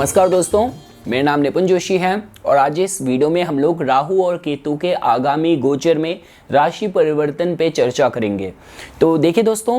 नमस्कार दोस्तों, मेरा नाम निपुन जोशी है और आज इस वीडियो में हम लोग राहु और केतु के आगामी गोचर में राशि परिवर्तन पे चर्चा करेंगे। तो देखिए दोस्तों,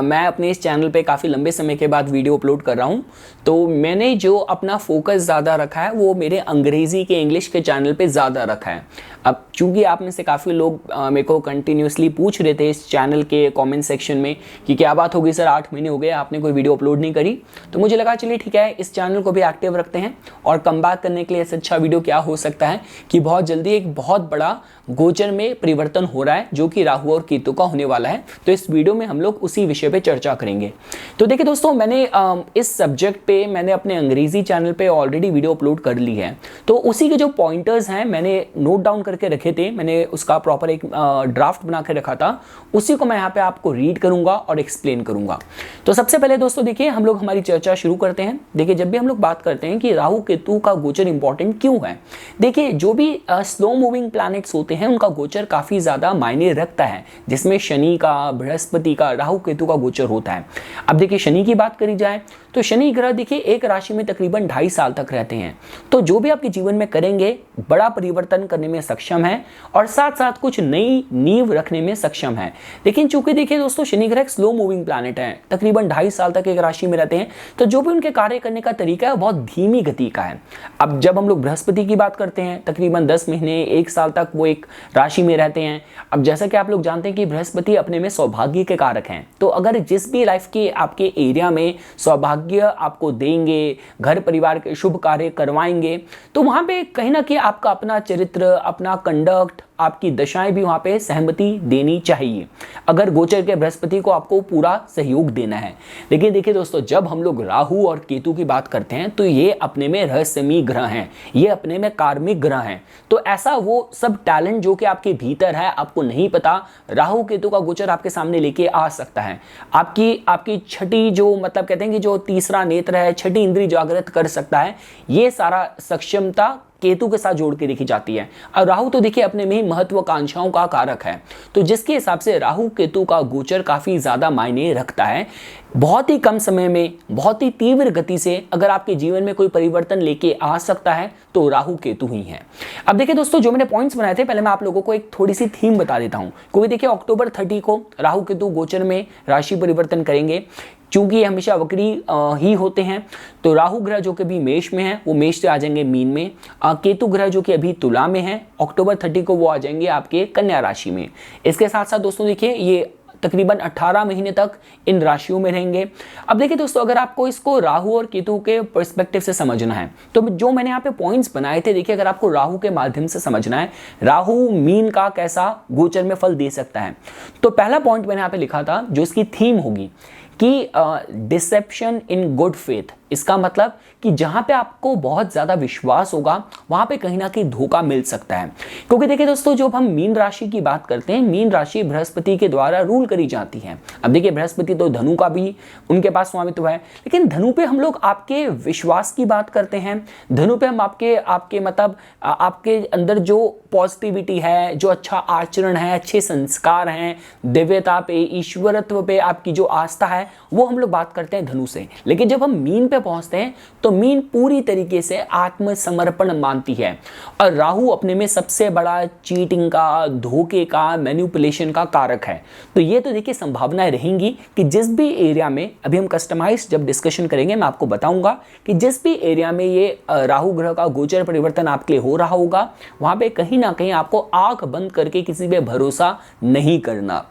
मैं अपने इस चैनल पे काफ़ी लंबे समय के बाद वीडियो अपलोड कर रहा हूँ। तो मैंने जो अपना फोकस ज़्यादा रखा है वो मेरे अंग्रेज़ी के इंग्लिश के चैनल पे ज़्यादा रखा है। अब चूँकि आप में से काफ़ी लोग मेरे को कंटिन्यूसली पूछ रहे थे इस चैनल के कमेंट सेक्शन में कि क्या बात होगी सर, 8 महीने हो गए आपने कोई वीडियो अपलोड नहीं करी। तो मुझे लगा चलिए ठीक है, इस चैनल को भी एक्टिव रखते हैं और कम बैक करने के लिए ऐसा अच्छा वीडियो क्या हो सकता है कि बहुत जल्दी एक बहुत बड़ा गोचर में परिवर्तन हो रहा है जो कि राहु और केतु का होने वाला है। तो इस वीडियो में हम लोग उसी विषय पे चर्चा करेंगे। तो देखिए दोस्तों, मैंने इस सब्जेक्ट पे मैंने अपने अंग्रेजी चैनल पे ऑलरेडी वीडियो अपलोड कर ली है। तो उसी के जो पॉइंटर्स हैं मैंने नोट डाउन करके रखे थे, मैंने उसका प्रॉपर एक ड्राफ्ट बना के रखा था, उसी को मैं यहाँ पे आपको रीड करूंगा और एक्सप्लेन करूंगा। तो सबसे पहले दोस्तों देखिए, हम लोग हमारी चर्चा शुरू करते हैं। देखिए, जब भी हम लोग बात करते हैं कि राहु केतु का गोचर इंपॉर्टेंट क्यों है, देखिए जो भी स्लो मूविंग प्लैनेट्स होते हैं उनका गोचर काफी ज्यादा मायने रखता है, जिसमें शनि का, बृहस्पति का, राहु केतु का गोचर होता है। अब देखिए शनि की बात करी जाए तो शनि ग्रह देखिए एक राशि में तकरीबन 2.5 साल तक रहते हैं। तो जो भी आपके जीवन में करेंगे बड़ा परिवर्तन करने में सक्षम है और साथ साथ कुछ नई नींव रखने में सक्षम है। लेकिन चूंकि देखिए दोस्तों शनि ग्रह एक स्लो मूविंग प्लैनेट है, तकरीबन 2.5 साल तक एक राशि में रहते हैं, तो जो भी उनके कार्य करने का तरीका है वो बहुत धीमी गति का है। अब जब हम लोग बृहस्पति की बात करते हैं, तकरीबन 10 महीने 1 साल तक वो एक राशि में रहते हैं। अब जैसा कि आप लोग जानते हैं कि बृहस्पति अपने में सौभाग्य के कारक हैं, तो अगर जिस भी लाइफ के आपके एरिया में सौभाग्य आपको देंगे, घर परिवार के शुभ कार्य करवाएंगे, तो वहां पे कहीं ना कहीं आपका अपना चरित्र, अपना कंडक्ट, आपकी दशाएं भी वहां पे सहमति देनी चाहिए, अगर गोचर के बृहस्पति को आपको पूरा सहयोग देना है। लेकिन देखिए दोस्तों, जब हम लोग राहु और केतु की बात करते हैं तो ये अपने में रहस्यमयी ग्रह हैं, ये अपने में कार्मिक ग्रह हैं। तो ऐसा वो सब टैलेंट जो कि आपके भीतर है, आपको नहीं पता, राहु केतु का गोचर आपके सामने लेके आ सकता है। आपकी छठी जो मतलब कहते हैं कि जो तीसरा नेत्र है, छठी इंद्री जागृत कर सकता है, ये सारा सक्षमता केतु के साथ जोड़ के देखी जाती है। और राहु तो देखिए अपने में ही महत्वाकांक्षाओं का कारक है, तो जिसके हिसाब से राहु केतु का गोचर काफी ज्यादा मायने रखता है। बहुत ही कम समय में, बहुत ही तीव्र गति से अगर आपके जीवन में कोई परिवर्तन लेके आ सकता है तो राहु केतु ही है। अब देखिए दोस्तों, जो मैंने पॉइंट्स बनाए थे, पहले मैं आप लोगों को एक थोड़ी सी थीम बता देता हूं, क्योंकि देखिए अक्टूबर 30 को राहु केतु गोचर में राशि परिवर्तन करेंगे। चूंकि ये हमेशा वक्री ही होते हैं, तो राहु ग्रह जो कि अभी मेष में है वो मेष से आ जाएंगे मीन में, केतु ग्रह जो कि अभी तुला में है, अक्टूबर 30 को वो आ जाएंगे आपके कन्या राशि में। इसके साथ साथ दोस्तों देखिए ये तकरीबन 18 महीने तक इन राशियों में रहेंगे। अब देखिए दोस्तों, अगर आपको इसको राहु और केतु के पर्सपेक्टिव से समझना है तो जो मैंने यहाँ पे पॉइंट्स बनाए थे, देखिए अगर आपको राहु के माध्यम से समझना है राहु मीन का कैसा गोचर में फल दे सकता है, तो पहला पॉइंट मैंने यहाँ पे लिखा था जो इसकी थीम होगी कि डिसेप्शन इन गुड फेथ। इसका मतलब कि जहां पे आपको बहुत ज्यादा विश्वास होगा वहां पे कहीं ना कहीं धोखा मिल सकता है। क्योंकि देखिए दोस्तों, जब हम मीन राशि की बात करते हैं, मीन राशि बृहस्पति के द्वारा रूल करी जाती है। अब देखिए बृहस्पति तो धनु का भी उनके पास स्वामित्व है, लेकिन धनु पे हम लोग आपके विश्वास की बात करते हैं। धनु पे हम आपके मतलब आपके अंदर जो पॉजिटिविटी है, जो अच्छा आचरण है, अच्छे संस्कार हैं, दिव्यता पे, ईश्वरत्व पे आपकी जो आस्था है, वो हम लोग बात करते हैं धनु से। लेकिन जब हम मीन पे पहुंचते हैं तो मीन पूरी तरीके से आत्मसमर्पण मानती है, और राहु अपने में सबसे बड़ा चीटिंग का, धोखे का, मैनिपुलेशन का कारक है। तो ये तो देखिए संभावनाएं रहेंगी कि जिस भी एरिया में, अभी हम कस्टमाइज जब डिस्कशन करेंगे मैं आपको बताऊंगा कि जिस भी एरिया में ये राहु ग्रह का गोचर परिवर्तन आपके लिए हो रहा होगा, वहां पे कहीं ना कहीं आपको आंख बंद करके किसी पे भरोसा नहीं करना।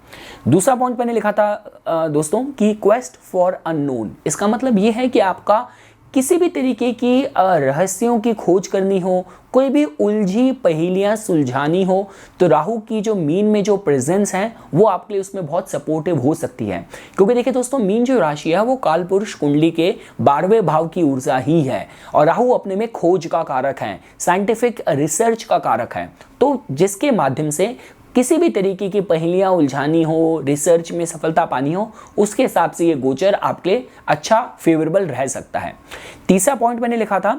दूसरा पॉइंट मैंने लिखा था दोस्तों कि क्वेस्ट फॉर अननोन। इसका मतलब यह है कि आपका किसी भी तरीके की रहस्यों की खोज करनी हो, कोई भी उलझी पहेलियां सुलझानी हो, तो राहु की जो मीन में जो प्रेजेंस है वो आपके लिए उसमें बहुत सपोर्टिव हो सकती है। क्योंकि देखिए दोस्तों, मीन जो राशि है वो कालपुरुष कुंडली के 12वें भाव की ऊर्जा ही है, और राहु अपने में खोज का कारक है, साइंटिफिक रिसर्च का कारक है। तो जिसके माध्यम से किसी भी तरीके की पहेलियां उलझानी हो, रिसर्च में सफलता पानी हो, उसके हिसाब से ये गोचर आपके लिए अच्छा फेवरेबल रह सकता है। तीसरा पॉइंट मैंने लिखा था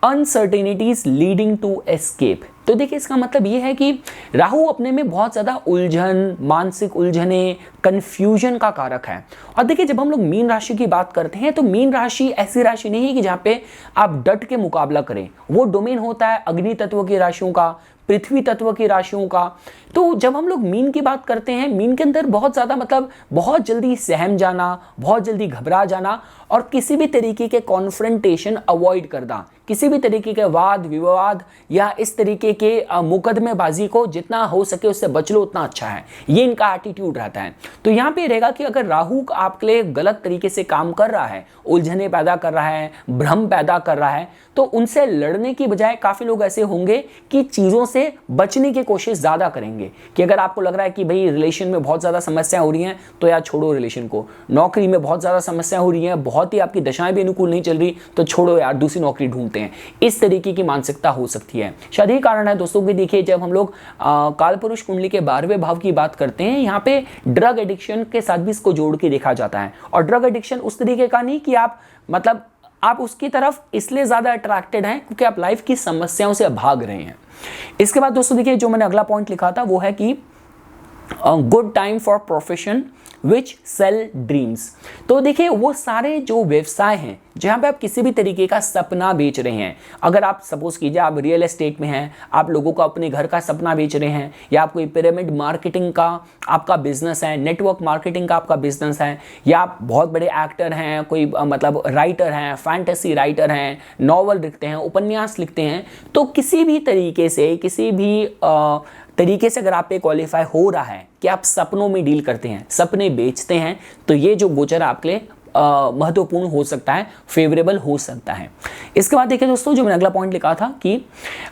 अनसर्टेनिटीज लीडिंग टू एस्केप। तो देखिए इसका मतलब ये है कि राहु अपने में बहुत ज़्यादा उलझन, मानसिक उलझने, कंफ्यूजन का कारक है। और देखिए जब हम लोग मीन राशि की बात करते हैं तो मीन राशि ऐसी राशि नहीं है कि जहाँ पे आप डट के मुकाबला करें। वो डोमेन होता है अग्नि तत्व की राशियों का, पृथ्वी तत्व की राशियों का। तो जब हम लोग मीन की बात करते हैं, मीन के अंदर बहुत ज़्यादा मतलब बहुत जल्दी सहम जाना, बहुत जल्दी घबरा जाना और किसी भी तरीके के कॉन्फ्रंटेशन अवॉइड करना, किसी भी तरीके के वाद विवाद या इस तरीके के मुकदमेबाजी को जितना हो सके उससे बच लो उतना अच्छा है, ये इनका एटीट्यूड रहता है। तो यहाँ पे रहेगा कि अगर राहु आपके लिए गलत तरीके से काम कर रहा है, उलझने पैदा कर रहा है, भ्रम पैदा कर रहा है, तो उनसे लड़ने की बजाय काफ़ी लोग ऐसे होंगे कि चीज़ों से बचने की कोशिश ज़्यादा करेंगे। कि अगर आपको लग रहा है कि भाई रिलेशन में बहुत ज़्यादा समस्या हो रही हैं तो यार छोड़ो रिलेशन को, नौकरी में बहुत ज़्यादा समस्या हो रही है, बहुत ही आपकी दशाएं भी अनुकूल नहीं चल रही तो छोड़ो यार दूसरी नौकरी ढूंढते हैं, इस तरीके की मानसिकता हो सकती है। शायद यही कारण है दोस्तों कि देखिए जब हम लोग कालपुरुष कुंडली के 12वें भाव की बात करते हैं, यहाँ पे ड्रग एडिक्शन के साथ भी इसको जोड़ के देखा जाता है। और ड्रग एडिक्शन उस तरीके का नहीं कि आप मतलब आप उसकी तरफ इसलिए ज़्यादा अट्रैक्टेड हैं क्योंकि आप लाइफ की समस्याओं से भाग रहे हैं। इसके बाद दोस्तों देखिए जो मैंने अगला पॉइंट लिखा था वो है कि good time for profession which sell dreams. तो देखिए वो सारे जो व्यवसाय हैं जहाँ पे आप किसी भी तरीके का सपना बेच रहे हैं, अगर आप सपोज कीजिए आप रियल एस्टेट में हैं, आप लोगों को अपने घर का सपना बेच रहे हैं, या आप कोई पिरामिड मार्केटिंग का आपका बिजनेस है, नेटवर्क मार्केटिंग का आपका बिजनेस है, या आप बहुत बड़े एक्टर हैं, कोई मतलब राइटर हैं, फैंटेसी राइटर हैं, नॉवल लिखते हैं, उपन्यास लिखते हैं, तो किसी भी तरीके से किसी भी अगर आप पे क्वालिफाई हो रहा है कि आप सपनों में डील करते हैं, सपने बेचते हैं, तो ये जो गोचर आपके लिए महत्वपूर्ण हो सकता है, फेवरेबल हो सकता है। इसके बाद देखिए दोस्तों जो मैंने अगला पॉइंट लिखा था कि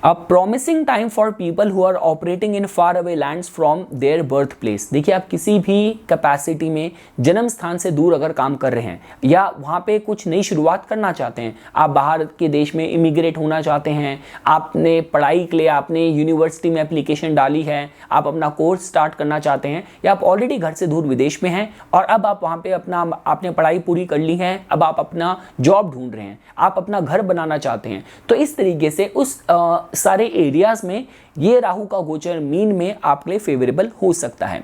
promising time for people who are operating in far away lands from their birth place. देखिए आप किसी भी कैपेसिटी में जन्म स्थान से दूर अगर काम कर रहे हैं या वहाँ पे कुछ नई शुरुआत करना चाहते हैं, आप बाहर के देश में इमिग्रेट होना चाहते हैं, आपने पढ़ाई के लिए आपने यूनिवर्सिटी में एप्लीकेशन डाली है, आप अपना कोर्स स्टार्ट करना चाहते हैं, या आप ऑलरेडी घर से दूर विदेश में हैं और अब आप वहाँ पे आपने पढ़ाई पूरी कर ली है, अब आप अपना जॉब ढूंढ रहे हैं, आप अपना घर बनाना चाहते हैं, तो इस तरीके से उस सारे एरियाज में ये राहु का गोचर मीन में आपके लिए फेवरेबल हो सकता है।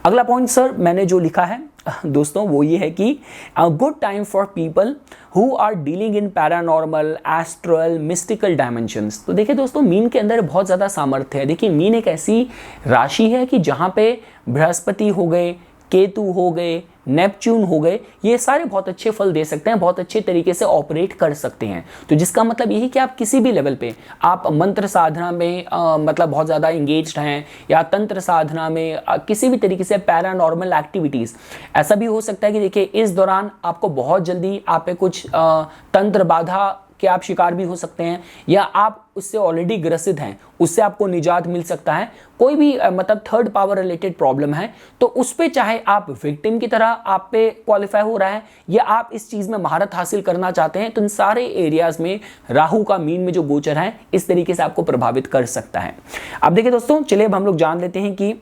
अगला पॉइंट सर मैंने जो लिखा है दोस्तों वो ये है कि good time for people who are dealing in paranormal, astral, mystical dimensions. तो देखिए दोस्तों मीन के अंदर बहुत ज़्यादा सामर्थ्य है। देखिए मीन एक ऐसी राशि है कि जहाँ पे बृहस्पति हो गए, केतु हो गए, नेपच्यून हो गए, ये सारे बहुत अच्छे फल दे सकते हैं, बहुत अच्छे तरीके से ऑपरेट कर सकते हैं। तो जिसका मतलब ये है कि आप किसी भी लेवल पे आप मंत्र साधना में मतलब बहुत ज़्यादा इंगेज्ड हैं, या तंत्र साधना में किसी भी तरीके से पैरानॉर्मल एक्टिविटीज़, ऐसा भी हो सकता है कि देखिए इस दौरान आपको बहुत जल्दी आप पे कुछ तंत्र बाधा कि आप शिकार भी हो सकते हैं, या आप उससे ऑलरेडी ग्रसित हैं, उससे आपको निजात मिल सकता है। कोई भी मतलब थर्ड पावर रिलेटेड प्रॉब्लम है तो उस पे चाहे आप विक्टिम की तरह आप पे क्वालिफाई हो रहा है या आप इस चीज़ में महारत हासिल करना चाहते हैं, तो इन सारे एरियाज में राहु का मीन में जो गोचर है इस तरीके से आपको प्रभावित कर सकता है। अब देखिए दोस्तों चलिए अब हम लोग जान लेते हैं कि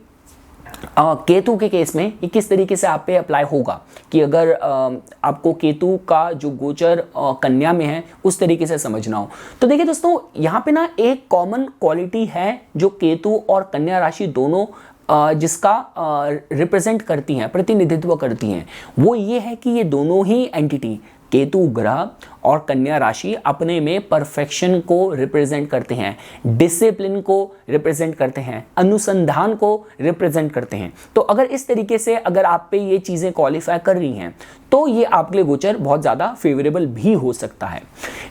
केतु के केस में ये किस तरीके से आप पे अप्लाई होगा, कि अगर आपको केतु का जो गोचर कन्या में है उस तरीके से समझना हो। तो देखिए दोस्तों यहाँ पे ना एक कॉमन क्वालिटी है जो केतु और कन्या राशि दोनों जिसका रिप्रेजेंट करती हैं, प्रतिनिधित्व करती हैं, वो ये है कि ये दोनों ही एंटिटी केतु ग्रह और कन्या राशि अपने में परफेक्शन को रिप्रेजेंट करते हैं, डिसिप्लिन को रिप्रेजेंट करते हैं, अनुसंधान को रिप्रेजेंट करते हैं। तो अगर इस तरीके से अगर आप पे ये चीज़ें क्वालिफाई कर रही हैं तो ये आपके लिए गोचर बहुत ज़्यादा फेवरेबल भी हो सकता है।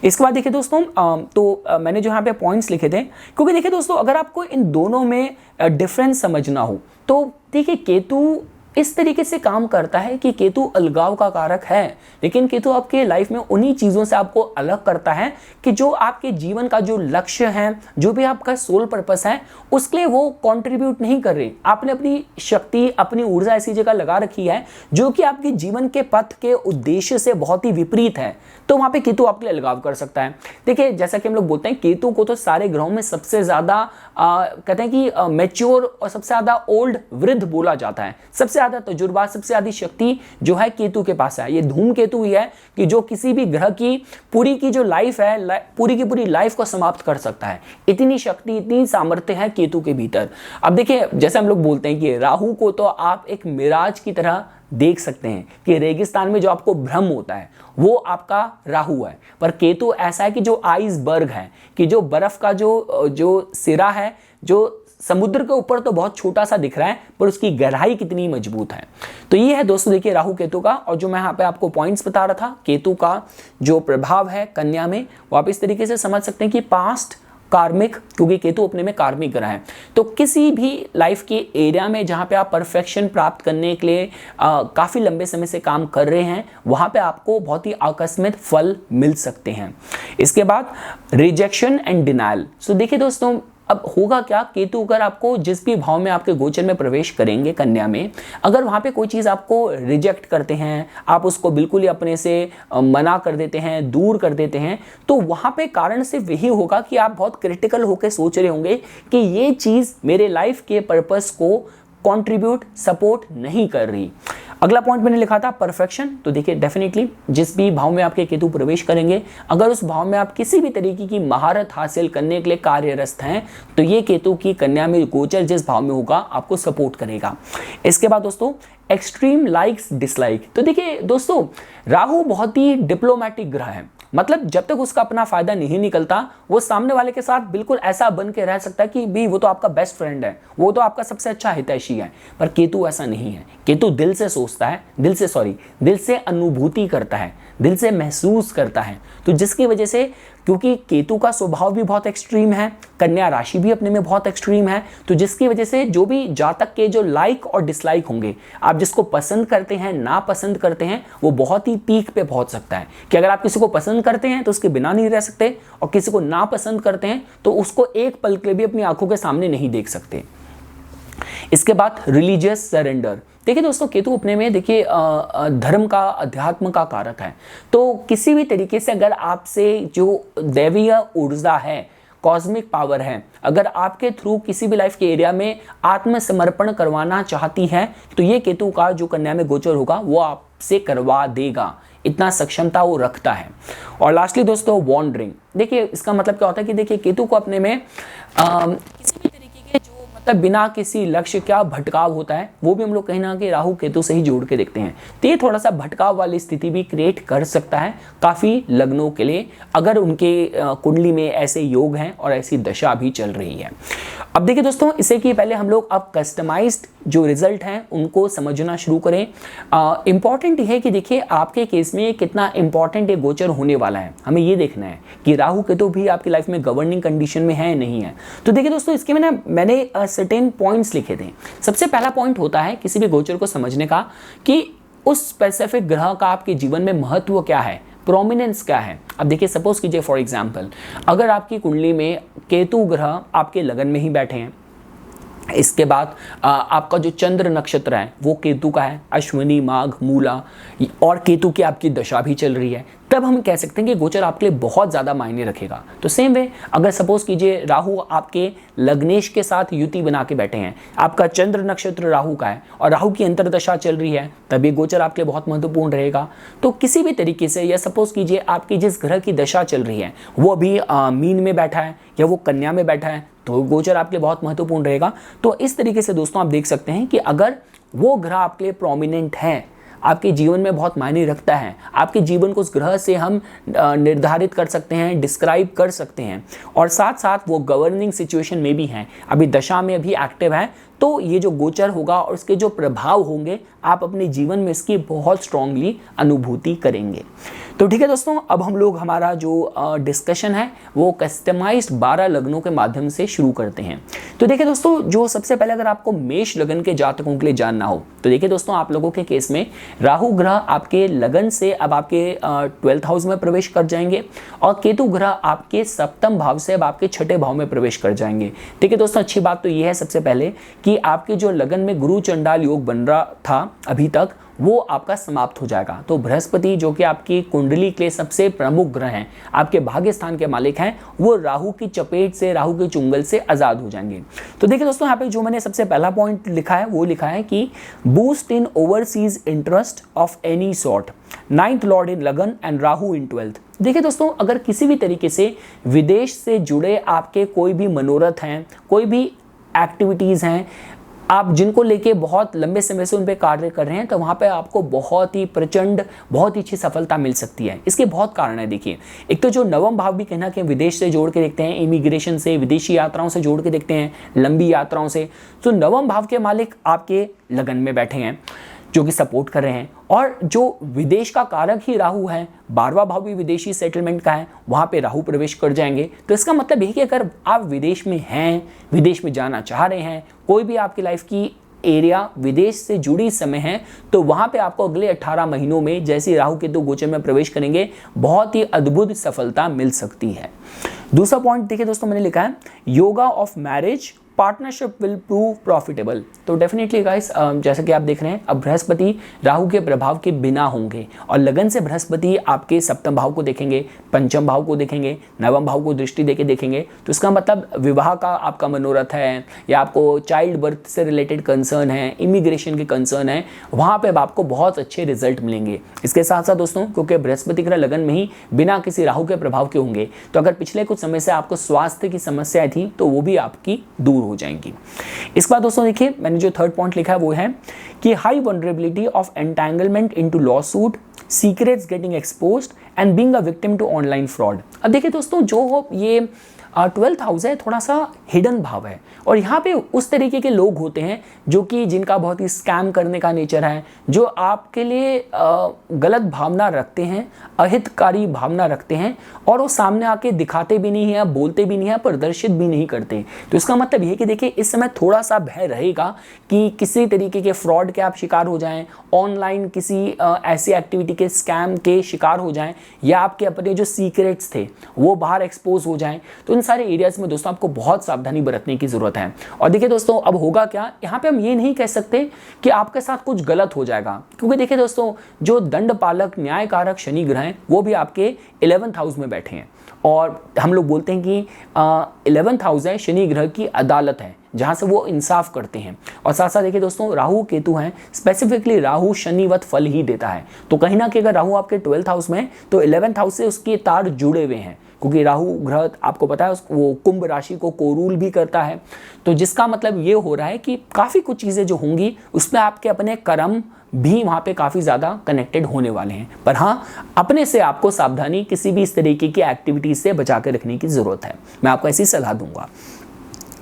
इसके बाद देखिए दोस्तों मैंने जो यहाँ पे पॉइंट्स लिखे थे, क्योंकि देखिए दोस्तों अगर आपको इन दोनों में डिफरेंस समझना हो तो देखिए केतु इस तरीके से काम करता है कि केतु अलगाव का कारक है, लेकिन केतु आपके लाइफ में उन्हीं चीज़ों से आपको अलग करता है कि जो आपके जीवन का जो लक्ष्य है, जो भी आपका सोल पर्पस है, उसके लिए वो कंट्रीब्यूट नहीं कर रहे। आपने अपनी शक्ति, अपनी ऊर्जा ऐसी जगह लगा रखी है जो कि आपके जीवन के पथ के उद्देश्य से बहुत ही विपरीत है, तो वहाँ पे केतु आपके लिए अलगाव कर सकता है। देखिए जैसा कि हम लोग बोलते हैं केतु को तो सारे ग्रहों में सबसे ज़्यादा कहते हैं कि मैच्योर और सबसे ज़्यादा ओल्ड, वृद्ध बोला जाता है, सबसे ज्यादा तजुर्बा, सबसे ज्यादा शक्ति जो है केतु के पास है। ये धूमकेतु ही है कि जो किसी भी ग्रह की पूरी की जो लाइफ है, पूरी की पूरी लाइफ को समाप्त कर सकता है। इतनी शक्ति, इतनी सामर्थ्य है केतु के भीतर। अब देखिए, जैसे हम लोग बोलते हैं कि राहु को तो आप एक मिराज की तरह देख सकते हैं कि रेगिस्तान में जो आपको भ्रम होता है वो आपका राहु है, पर केतु ऐसा है कि जो आइसबर्ग है, कि जो बर्फ का जो सिरा है, जो समुद्र के ऊपर तो बहुत छोटा सा दिख रहा है, पर उसकी गहराई कितनी मजबूत है। तो ये है दोस्तों देखिए राहु केतु का। और जो मैं यहाँ पे आपको पॉइंट्स बता रहा था, केतु का जो प्रभाव है कन्या में, वो आप इस तरीके से समझ सकते हैं कि पास्ट कार्मिक, क्योंकि केतु अपने में कार्मिक ग्रह है। तो किसी भी लाइफ के एरिया में जहां पे आप परफेक्शन प्राप्त करने के लिए काफी लंबे समय से काम कर रहे हैं, वहां पे आपको बहुत ही आकस्मिक फल मिल सकते हैं। इसके बाद रिजेक्शन एंड डिनायल। सो देखिए दोस्तों, अब होगा क्या, केतु अगर आपको जिस भी भाव में आपके गोचर में प्रवेश करेंगे कन्या में, अगर वहां पे कोई चीज आपको रिजेक्ट करते हैं, आप उसको बिल्कुल ही अपने से मना कर देते हैं, दूर कर देते हैं, तो वहां पे कारण सिर्फ यही होगा कि आप बहुत क्रिटिकल होकर सोच रहे होंगे कि ये चीज मेरे लाइफ के पर्पस को कंट्रीब्यूट, सपोर्ट नहीं कर रही। अगला पॉइंट मैंने लिखा था परफेक्शन। तो देखिए डेफिनेटली जिस भी भाव में आपके केतु प्रवेश करेंगे, अगर उस भाव में आप किसी भी तरीके की महारत हासिल करने के लिए कार्यरत हैं, तो ये केतु की कन्या में गोचर जिस भाव में होगा आपको सपोर्ट करेगा। इसके बाद दोस्तों एक्सट्रीम लाइक्स डिसलाइक। तो देखिए दोस्तों, राहु बहुत ही डिप्लोमेटिक ग्रह है, मतलब जब तक उसका अपना फायदा नहीं निकलता, वो सामने वाले के साथ बिल्कुल ऐसा बन के रह सकता है कि भी वो तो आपका बेस्ट फ्रेंड है, वो तो आपका सबसे अच्छा हितैषी है। पर केतु ऐसा नहीं है। केतु दिल से सोचता है, दिल से अनुभूति करता है, दिल से महसूस करता है। तो जिसकी वजह से, क्योंकि केतु का स्वभाव भी बहुत एक्सट्रीम है, कन्या राशि भी अपने में बहुत एक्सट्रीम है, तो जिसकी वजह से जो भी जातक के जो लाइक और डिसलाइक होंगे, आप जिसको पसंद करते हैं, ना पसंद करते हैं, वो बहुत ही पीक पे पहुंच सकता है। कि अगर आप किसी को पसंद करते हैं तो उसके बिना नहीं रह सकते, और किसी को ना पसंद करते हैं तो उसको एक पल के लिए भी अपनी आंखों के सामने नहीं देख सकते। इसके बाद रिलीजियस सरेंडर। देखिए दोस्तों, केतु अपने में देखिए धर्म का, अध्यात्म का कारक है। तो किसी भी तरीके से अगर आपसे जो दैवीय ऊर्जा है, कॉस्मिक पावर है, अगर आपके थ्रू किसी भी लाइफ के एरिया में आत्मसमर्पण करवाना चाहती है, तो ये केतु का जो कन्या में गोचर होगा वो आपसे करवा देगा। इतना सक्षमता वो रखता है। और लास्टली दोस्तों वॉन्डरिंग। देखिए इसका मतलब क्या होता है कि देखिए केतु को अपने में किसी भी तरीके के जो मतलब बिना किसी लक्ष्य क्या भटकाव होता है, वो भी हम लोग कहीं ना कहीं राहु केतु से ही जोड़ के देखते हैं। तो ये थोड़ा सा भटकाव वाली स्थिति भी क्रिएट कर सकता है काफी लग्नों के लिए, अगर उनके कुंडली में ऐसे योग हैं और ऐसी दशा भी चल रही है। अब देखिए दोस्तों, इससे कि पहले हम लोग अब कस्टमाइज्ड जो रिजल्ट हैं उनको समझना शुरू करें। इंपॉर्टेंट है कि देखिए आपके केस में कितना इंपॉर्टेंट ये गोचर होने वाला है, हमें ये देखना है कि राहु केतु भी आपकी लाइफ में गवर्निंग कंडीशन में है नहीं है। तो देखिए दोस्तों, इसके में ना मैंने सर्टेन पॉइंट्स लिखे थे। सबसे पहला पॉइंट होता है किसी भी गोचर को समझने का कि उस स्पेसिफिक ग्रह का आपके जीवन में महत्व क्या है, प्रोमिनेंस क्या है। अब देखिए सपोज कीजिए फॉर एग्जांपल, अगर आपकी कुंडली में केतु ग्रह आपके लगन में ही बैठे हैं, इसके बाद आपका जो चंद्र नक्षत्र है वो केतु का है, अश्विनी, माघ, मूला, और केतु की आपकी दशा भी चल रही है, तब हम कह सकते हैं कि गोचर आपके लिए बहुत ज़्यादा मायने रखेगा। तो सेम वे अगर सपोज कीजिए राहु आपके लग्नेश के साथ युति बना के बैठे हैं, आपका चंद्र नक्षत्र राहु का है और राहु की अंतर्दशा चल रही है, तब ये गोचर आपके लिए बहुत महत्वपूर्ण रहेगा। तो किसी भी तरीके से, या सपोज कीजिए आपकी जिस ग्रह की दशा चल रही है वो अभी मीन में बैठा है या वो कन्या में बैठा है, तो गोचर आपके लिए बहुत महत्वपूर्ण रहेगा। तो इस तरीके से दोस्तों आप देख सकते हैं कि अगर वो ग्रह आपके लिए प्रोमिनेंट है, आपके जीवन में बहुत मायने रखता है, आपके जीवन को उस ग्रह से हम निर्धारित कर सकते हैं, डिस्क्राइब कर सकते हैं, और साथ साथ वो गवर्निंग सिचुएशन में भी हैं, अभी दशा में भी एक्टिव है, तो ये जो गोचर होगा और उसके जो प्रभाव होंगे आप अपने जीवन में इसकी बहुत स्ट्रांगली अनुभूति करेंगे। तो ठीक है दोस्तों, अब हम लोग हमारा जो डिस्कशन है वो कस्टमाइज्ड 12 लग्नों के माध्यम से शुरू करते हैं। तो देखिए दोस्तों, जो सबसे पहले अगर आपको मेष लगन के जातकों के लिए जानना हो, तो देखिए दोस्तों आप लोगों के केस में राहु ग्रह आपके लगन से अब आपके 12th हाउस में प्रवेश कर जाएंगे, और केतु ग्रह आपके 7th भाव से अब आपके 6ठे भाव में प्रवेश कर जाएंगे। ठीक है दोस्तों, अच्छी बात तो ये है सबसे पहले कि आपके जो लगन में गुरु चंडाल योग बन रहा था अभी तक, वो आपका समाप्त हो जाएगा। तो बृहस्पति जो कि आपकी कुंडली के सबसे प्रमुख ग्रह हैं, आपके भाग्य स्थान के मालिक हैं, वो राहु की चपेट से, राहु के चुंगल से आजाद हो जाएंगे। तो देखिए दोस्तों, यहाँ पे जो मैंने सबसे पहला पॉइंट लिखा है वो लिखा है कि boost in overseas interest of any sort, 9th lord in लगन एंड राहु इन 12th। देखिए दोस्तों, अगर किसी भी तरीके से विदेश से जुड़े आपके कोई भी मनोरथ हैं, कोई भी एक्टिविटीज़ हैं, आप जिनको लेके बहुत लंबे समय से उन पे कार्य कर रहे हैं, तो वहाँ पे आपको बहुत ही प्रचंड, बहुत ही अच्छी सफलता मिल सकती है। इसके बहुत कारण है। देखिए, एक तो जो नवम भाव भी कहना कि विदेश से जोड़ के देखते हैं, इमिग्रेशन से, विदेशी यात्राओं से जोड़ के देखते हैं, लंबी यात्राओं से, तो नवम भाव के मालिक आपके लगन में बैठे हैं जो कि सपोर्ट कर रहे हैं। और जो विदेश का कारक ही राहु है, 12वां भाव भी विदेशी सेटलमेंट का है, वहाँ पे राहु प्रवेश कर जाएंगे। तो इसका मतलब यही कि अगर आप विदेश में हैं, विदेश में जाना चाह रहे हैं, कोई भी आपकी लाइफ की एरिया विदेश से जुड़ी समय है, तो वहाँ पे आपको अगले 18 महीनों में जैसे राहु केतु गोचर में प्रवेश करेंगे, बहुत ही अद्भुत सफलता मिल सकती है। दूसरा पॉइंट देखिए दोस्तों, मैंने लिखा है yoga of marriage partnership will prove profitable. तो डेफिनेटली गाइस, जैसा कि आप देख रहे हैं, अब बृहस्पति राहु के प्रभाव के बिना होंगे और लगन से बृहस्पति आपके सप्तम भाव को देखेंगे, पंचम भाव को देखेंगे, नवम भाव को दृष्टि देके देखेंगे। तो इसका मतलब विवाह का आपका मनोरथ है, या आपको चाइल्ड बर्थ से रिलेटेड कंसर्न है, इमिग्रेशन के कंसर्न है, वहाँ पे आपको बहुत अच्छे रिजल्ट मिलेंगे। इसके साथ साथ दोस्तों, क्योंकि बृहस्पति ग्रह लगन में ही बिना किसी राहु के प्रभाव के होंगे, तो अगर पिछले कुछ समय से आपको स्वास्थ्य की समस्याएं थी, तो वो भी आपकी दूर हो जाएंगी। इसके बाद दोस्तों देखिए, मैंने जो थर्ड पॉइंट लिखा है वो है कि high vulnerability of entanglement into lawsuit, secrets getting exposed and being a victim to online fraud. अब देखिए दोस्तों, जो ये 12th हाउस है, थोड़ा सा हिडन भाव है, और यहाँ पे उस तरीके के लोग होते हैं जो कि जिनका बहुत ही स्कैम करने का नेचर है, जो आपके लिए गलत भावना रखते हैं, अहितकारी भावना रखते हैं, और वो सामने आके दिखाते भी नहीं है, बोलते भी नहीं है, प्रदर्शित भी नहीं करते। तो इसका मतलब ये कि देखिए, इस समय थोड़ा सा भय रहेगा कि किसी तरीके के फ्रॉड के आप शिकार हो जाएं, ऑनलाइन किसी ऐसी एक्टिविटी के स्कैम के शिकार हो जाएं, या आपके अपने जो सीक्रेट्स थे वो बाहर एक्सपोज हो जाएं। तो इन सारे एरियाज में दोस्तों आपको बहुत सावधानी बरतने की जरूरत है। और देखिए दोस्तों, अब होगा क्या, यहाँ पे हम ये नहीं कह सकते कि आपके साथ कुछ गलत हो जाएगा, क्योंकि देखिए दोस्तों, जो दंड पालक न्यायकारक शनि ग्रह हैं, वो भी आपके 11th हाउस में बैठे हैं, और हम लोग बोलते हैं कि 11th हाउस है शनि ग्रह की अदालत है, जहाँ से वो इंसाफ करते हैं। और साथ साथ देखिए दोस्तों, राहु केतु हैं, स्पेसिफिकली राहु शनिवत फल ही देता है। तो कहीं ना कहीं अगर राहु आपके 12th हाउस में, तो 11th हाउस से उसके तार जुड़े हुए हैं, क्योंकि राहु ग्रह आपको पता है वो कुंभ राशि को कोरूल भी करता है। तो जिसका मतलब ये हो रहा है कि काफ़ी कुछ चीज़ें जो होंगी उसमें आपके अपने कर्म भी वहाँ पे काफ़ी ज़्यादा कनेक्टेड होने वाले हैं। पर हाँ, अपने से आपको सावधानी किसी भी इस तरीके की एक्टिविटीज से बचा के रखने की ज़रूरत है। मैं आपको ऐसी सलाह दूंगा।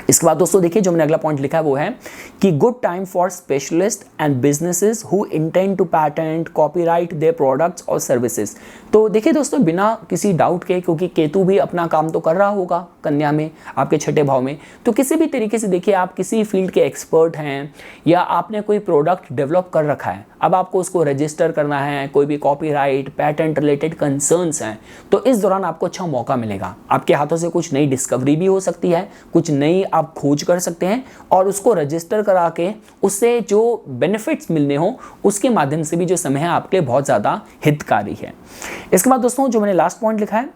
इसके बाद दोस्तों देखिए, जो मैंने अगला पॉइंट लिखा है वो है कि good time for specialist and businesses who intend to patent, copyright their products और सर्विसेज। तो देखिए दोस्तों, बिना किसी डाउट के, क्योंकि केतु भी अपना काम तो कर रहा होगा कन्या में, आपके छठे भाव में, तो किसी भी तरीके से देखिए, आप किसी फील्ड के एक्सपर्ट हैं या आपने कोई प्रोडक्ट डेवलप कर रखा है, अब आपको उसको रजिस्टर करना है, कोई भी कॉपीराइट, पैटेंट रिलेटेड कंसर्न्स हैं, तो इस दौरान आपको अच्छा मौका मिलेगा। आपके हाथों से कुछ नई डिस्कवरी भी हो सकती है, कुछ नई आप खोज कर सकते हैं, और उसको रजिस्टर करा के उससे जो बेनिफिट्स मिलने हो उसके माध्यम से भी जो समय है आपके लिए बहुत ज़्यादा हितकारी है। इसके बाद दोस्तों, जो मैंने लास्ट पॉइंट लिखा है,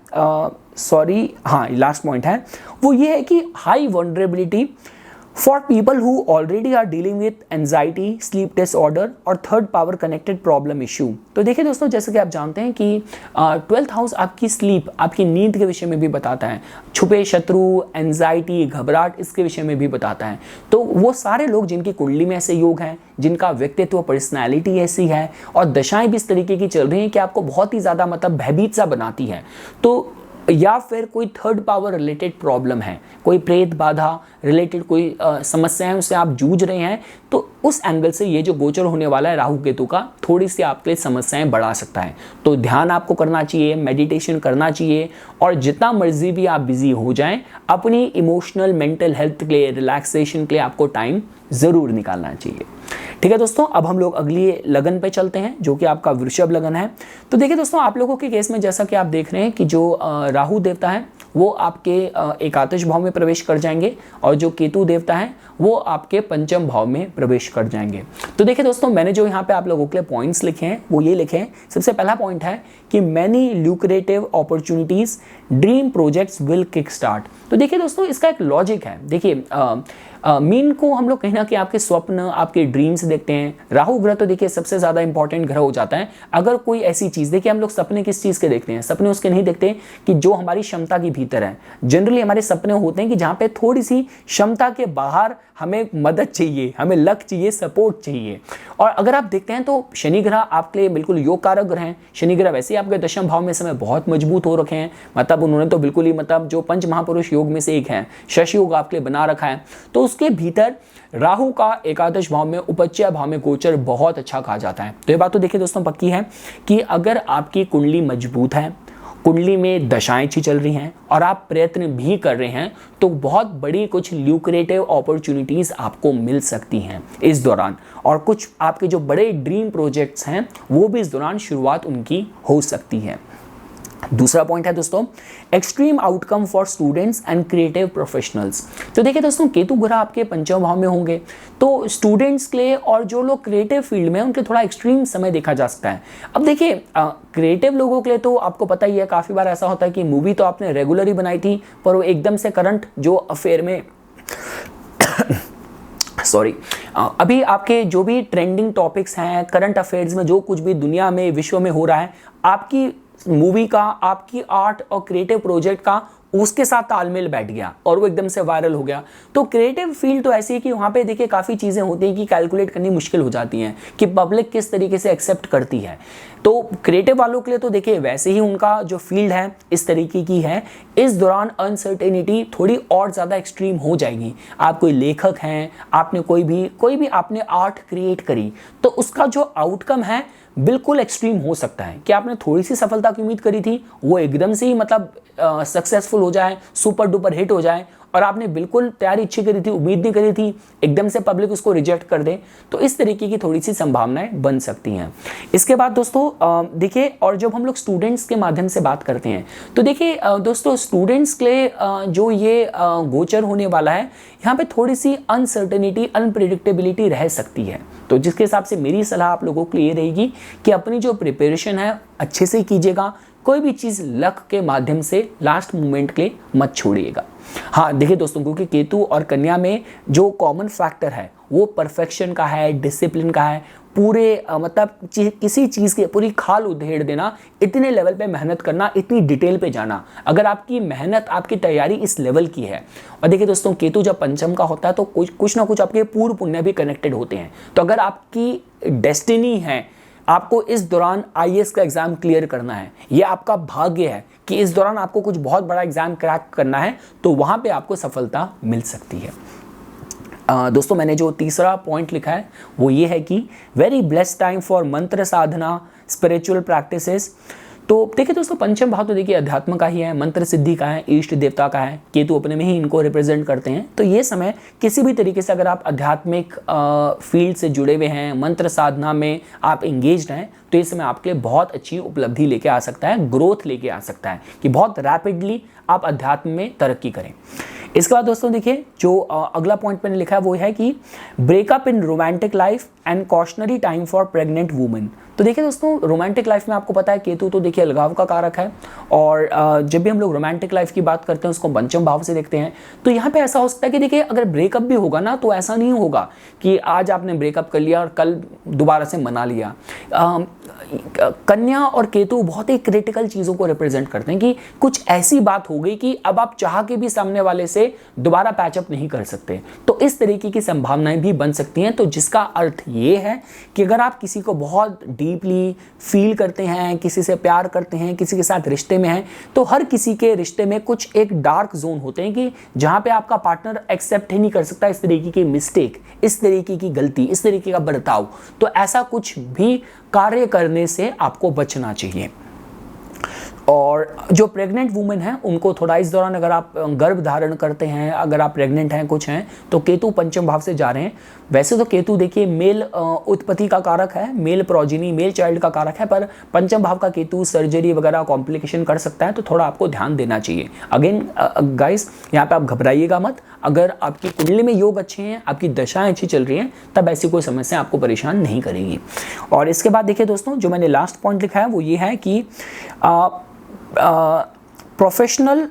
लास्ट पॉइंट है वो ये है कि high vulnerability for people who already are dealing with anxiety, sleep disorder और third power connected problem issue. तो देखिए दोस्तों, जैसे कि आप जानते हैं कि 12th हाउस आपकी स्लीप, आपकी नींद के विषय में भी बताता है, छुपे शत्रु, एंजाइटी, घबराहट, इसके विषय में भी बताता है। तो वो सारे लोग जिनकी कुंडली में ऐसे योग हैं, जिनका व्यक्तित्व, पर्सनैलिटी ऐसी है, और दशाएं भी इस तरीके की चल रही हैं कि आपको बहुत ही ज़्यादा मतलब भयभीत सा बनाती है, तो या फिर कोई थर्ड पावर रिलेटेड प्रॉब्लम है, कोई प्रेत बाधा रिलेटेड कोई समस्याएं उससे आप जूझ रहे हैं, तो उस एंगल से ये जो गोचर होने वाला है राहु केतु का, थोड़ी सी आपके लिए समस्याएं बढ़ा सकता है। तो ध्यान आपको करना चाहिए, मेडिटेशन करना चाहिए, और जितना मर्जी भी आप बिजी हो जाएं, अपनी इमोशनल मेंटल हेल्थ के लिए, रिलैक्सेशन के लिए आपको टाइम ज़रूर निकालना चाहिए। ठीक है दोस्तों, अब हम लोग अगली लगन पे चलते हैं, जो कि आपका वृषभ लगन है। तो देखिए दोस्तों, आप लोगों के केस में जैसा कि आप देख रहे हैं कि जो राहु देवता है वो आपके एकादश भाव में प्रवेश कर जाएंगे और जो केतु देवता हैं वो आपके पंचम भाव में प्रवेश कर जाएंगे। तो देखिए दोस्तों, मैंने जो यहाँ पे आप लोगों के लिए पॉइंट्स लिखे हैं वो ये लिखे हैं। सबसे पहला पॉइंट है कि many lucrative opportunities dream projects will kick start. तो देखिए दोस्तों, इसका एक लॉजिक है। देखिए मीन को हम लोग कहीं ना कहीं आपके स्वप्न, आपके ड्रीम्स देखते हैं। राहु ग्रह तो देखिए सबसे ज़्यादा इंपॉर्टेंट ग्रह हो जाता है। अगर कोई ऐसी चीज़, देखिए हम लोग सपने किस चीज़ के देखते हैं, सपने उसके नहीं देखते कि जो हमारी क्षमता के भीतर है। जनरली हमारे सपने होते हैं कि जहाँ पे थोड़ी सी क्षमता के बाहर हमें मदद चाहिए, हमें लक चाहिए, सपोर्ट चाहिए। और अगर आप देखते हैं तो शनि ग्रह आपके लिए बिल्कुल योग कारक ग्रह हैं। शनि ग्रह वैसे ही आपके दशम भाव में समय बहुत मजबूत हो रखे हैं, मतलब उन्होंने तो बिल्कुल ही मतलब जो पंच महापुरुष योग में से एक है, शशि योग आपके लिए बना रखा है। तो उसके भीतर राहु का एकादश भाव में, उपच्चय भाव में गोचर बहुत अच्छा कहा जाता है। तो ये बात तो देखिए दोस्तों पक्की है कि अगर आपकी कुंडली मजबूत है, कुंडली में दशाएं अच्छी चल रही हैं और आप प्रयत्न भी कर रहे हैं, तो बहुत बड़ी कुछ ल्यूक्रेटिव अपॉर्चुनिटीज आपको मिल सकती हैं इस दौरान। और कुछ आपके जो बड़े ड्रीम प्रोजेक्ट्स हैं वो भी इस दौरान शुरुआत उनकी हो सकती है। दूसरा पॉइंट है दोस्तों, extreme outcome for students and creative professionals. तो देखिए दोस्तों, केतु ग्रह आपके पंचम भाव में होंगे तो स्टूडेंट्स के लिए और जो लोग क्रिएटिव फील्ड में हैं उनके थोड़ा एक्सट्रीम समय देखा जा सकता है। अब देखिए क्रिएटिव लोगों के लिए तो आपको पता ही है, काफ़ी बार ऐसा होता है कि मूवी तो आपने रेगुलर ही बनाई थी पर वो एकदम से करंट जो अफेयर में सॉरी अभी आपके जो भी ट्रेंडिंग टॉपिक्स हैं, करंट अफेयर्स में जो कुछ भी दुनिया में, विश्व में हो रहा है, आपकी मूवी का, आपकी आर्ट और क्रिएटिव प्रोजेक्ट का उसके साथ तालमेल बैठ गया और वो एकदम से वायरल हो गया। तो क्रिएटिव फील्ड तो ऐसी है कि वहाँ पे देखिए काफ़ी चीज़ें होती हैं कि कैलकुलेट करनी मुश्किल हो जाती हैं कि पब्लिक किस तरीके से एक्सेप्ट करती है। तो क्रिएटिव वालों के लिए तो देखिए वैसे ही उनका जो फील्ड है इस तरीके की है, इस दौरान अनसर्टेनिटी थोड़ी और ज़्यादा एक्सट्रीम हो जाएगी। आप कोई लेखक हैं, आपने कोई भी आपने आर्ट क्रिएट करी तो उसका जो आउटकम है बिल्कुल एक्सट्रीम हो सकता है कि आपने थोड़ी सी सफलता की उम्मीद करी थी, वो एकदम से ही मतलब सक्सेसफुल हो जाए, सुपर डुपर हिट हो जाए, और आपने बिल्कुल तैयारी अच्छी करी थी, उम्मीद नहीं करी थी, एकदम से पब्लिक उसको रिजेक्ट कर दे। तो इस तरीके की थोड़ी सी संभावनाएं बन सकती हैं। इसके बाद दोस्तों देखिए, और जब हम लोग स्टूडेंट्स के माध्यम से बात करते हैं तो देखिए दोस्तों, स्टूडेंट्स के लिए जो ये गोचर होने वाला है, यहाँ पे थोड़ी सी अनसर्टेनिटी, अनप्रिडिक्टेबिलिटी रह सकती है। तो जिसके हिसाब से मेरी सलाह आप लोगों के लिए ये रहेगी कि अपनी जो प्रिपरेशन है अच्छे से कीजिएगा, कोई भी चीज़ लक के माध्यम से लास्ट मोमेंट के लिए मत छोड़िएगा। हाँ देखिए दोस्तों, क्योंकि केतु और कन्या में जो कॉमन फैक्टर है वो परफेक्शन का है, डिसिप्लिन का है। पूरे मतलब किसी चीज़ की पूरी खाल उधेड़ देना, इतने लेवल पे मेहनत करना, इतनी डिटेल पे जाना, अगर आपकी मेहनत, आपकी तैयारी इस लेवल की है। और देखिए दोस्तों, केतु जब पंचम का होता है तो कुछ ना कुछ आपके पूर्व पुण्य भी कनेक्टेड होते हैं। तो अगर आपकी डेस्टिनी है, आपको इस दौरान आईएएस का एग्जाम क्लियर करना है, ये आपका भाग्य है कि इस दौरान आपको कुछ बहुत बड़ा एग्जाम क्रैक करना है, तो वहां पे आपको सफलता मिल सकती है। दोस्तों, मैंने जो तीसरा पॉइंट लिखा है वो ये है कि वेरी ब्लेस्ड टाइम फॉर मंत्र साधना, स्पिरिचुअल प्रैक्टिसेस। तो देखिए दोस्तों, पंचम भाव तो देखिए अध्यात्म का ही है, मंत्र सिद्धि का है, इष्ट देवता का है, केतु अपने में ही इनको रिप्रेजेंट करते हैं। तो ये समय किसी भी तरीके से अगर आप आध्यात्मिक फील्ड से जुड़े हुए हैं, मंत्र साधना में आप इंगेज्ड हैं, तो इस समय आपके लिए बहुत अच्छी उपलब्धि लेके आ सकता है, ग्रोथ लेके आ सकता है कि बहुत रैपिडली आप अध्यात्म में तरक्की करें। इसके बाद दोस्तों देखिए, जो अगला पॉइंट मैंने लिखा है वो है कि breakup in romantic life and cautionary time for pregnant women. तो देखिए दोस्तों, रोमांटिक लाइफ में आपको पता है केतु तो देखिए अलगाव का कारक है, और जब भी हम लोग रोमांटिक लाइफ की बात करते हैं उसको पंचम भाव से देखते हैं। तो यहाँ पे ऐसा हो सकता है कि देखिए अगर ब्रेकअप भी होगा ना, तो ऐसा नहीं होगा कि आज आपने ब्रेकअप कर लिया और कल दोबारा से मना लिया। कन्या और केतु बहुत ही क्रिटिकल चीज़ों को रिप्रेजेंट करते हैं कि कुछ ऐसी बात हो गई कि अब आप चाह के भी सामने वाले से दोबारा पैचअप नहीं कर सकते। तो इस तरीके की संभावनाएं भी बन सकती हैं। तो जिसका अर्थ ये है कि अगर आप किसी को बहुत डीपली फील करते हैं, किसी से प्यार करते हैं, किसी के साथ रिश्ते में हैं, तो हर किसी के रिश्ते में कुछ एक डार्क जोन होते हैं कि जहाँ पे आपका पार्टनर एक्सेप्ट ही नहीं कर सकता इस तरीके की मिस्टेक, इस तरीके की गलती, इस तरीके का बर्ताव। तो ऐसा कुछ भी कार्य करने से आपको बचना चाहिए। और जो प्रेग्नेंट वुमेन हैं उनको थोड़ा इस दौरान, अगर आप गर्भ धारण करते हैं, अगर आप प्रेग्नेंट हैं, कुछ हैं, तो केतु पंचम भाव से जा रहे हैं। वैसे तो केतु देखिए मेल उत्पत्ति का कारक है, मेल प्रोजिनी, मेल चाइल्ड का कारक है, पर पंचम भाव का केतु सर्जरी वगैरह कॉम्प्लिकेशन कर सकता है, तो थोड़ा आपको ध्यान देना चाहिए। अगेन गाइस, यहाँ पे आप घबराइएगा मत। अगर आपकी कुंडली में योग अच्छे हैं, आपकी दशाएं अच्छी चल रही हैं, तब ऐसी कोई समस्या आपको परेशान नहीं करेगी। और इसके बाद देखिए दोस्तों, जो मैंने लास्ट पॉइंट लिखा है वो ये है कि professional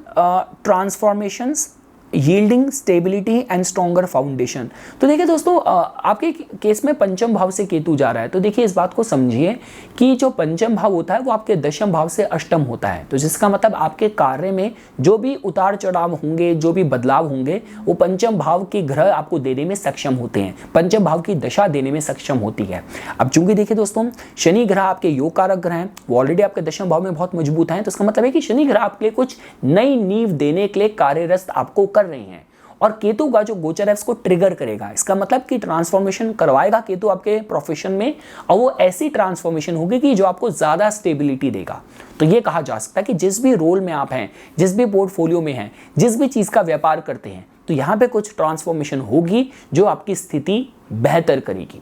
transformations yielding stability and stronger foundation. तो देखिए दोस्तों, आपके केस में पंचम भाव से केतु जा रहा है, तो देखिए इस बात को समझिए कि जो पंचम भाव होता है वो आपके दशम भाव से अष्टम होता है। तो जिसका मतलब आपके कार्य में जो भी उतार चढ़ाव होंगे, जो भी बदलाव होंगे, वो पंचम भाव के ग्रह आपको देने में सक्षम होते हैं, पंचम भाव की दशा देने में सक्षम होती है। अब चूंकि देखिए दोस्तों, शनि ग्रह आपके योग कारक ग्रह हैं, वो ऑलरेडी आपके दशम भाव में बहुत मजबूत हैं, तो इसका मतलब है कि शनि ग्रह आपके लिए कुछ नई नींव देने के लिए कार्यरत आपको कर रही हैं। और केतु का जो गोचर है उसको ट्रिगर करेगा। इसका मतलब कि ट्रांसफॉर्मेशन करवाएगा केतु आपके प्रोफेशन में, और वो ऐसी ट्रांसफॉर्मेशन होगी कि जो आपको ज्यादा स्टेबिलिटी देगा। तो ये कहा जा सकता है कि जिस भी रोल में आप हैं, जिस भी पोर्टफोलियो में हैं, जिस भी चीज का व्यापार करते हैं, तो यहां पे कुछ ट्रांसफॉर्मेशन होगी जो आपकी स्थिति बेहतर करेगी।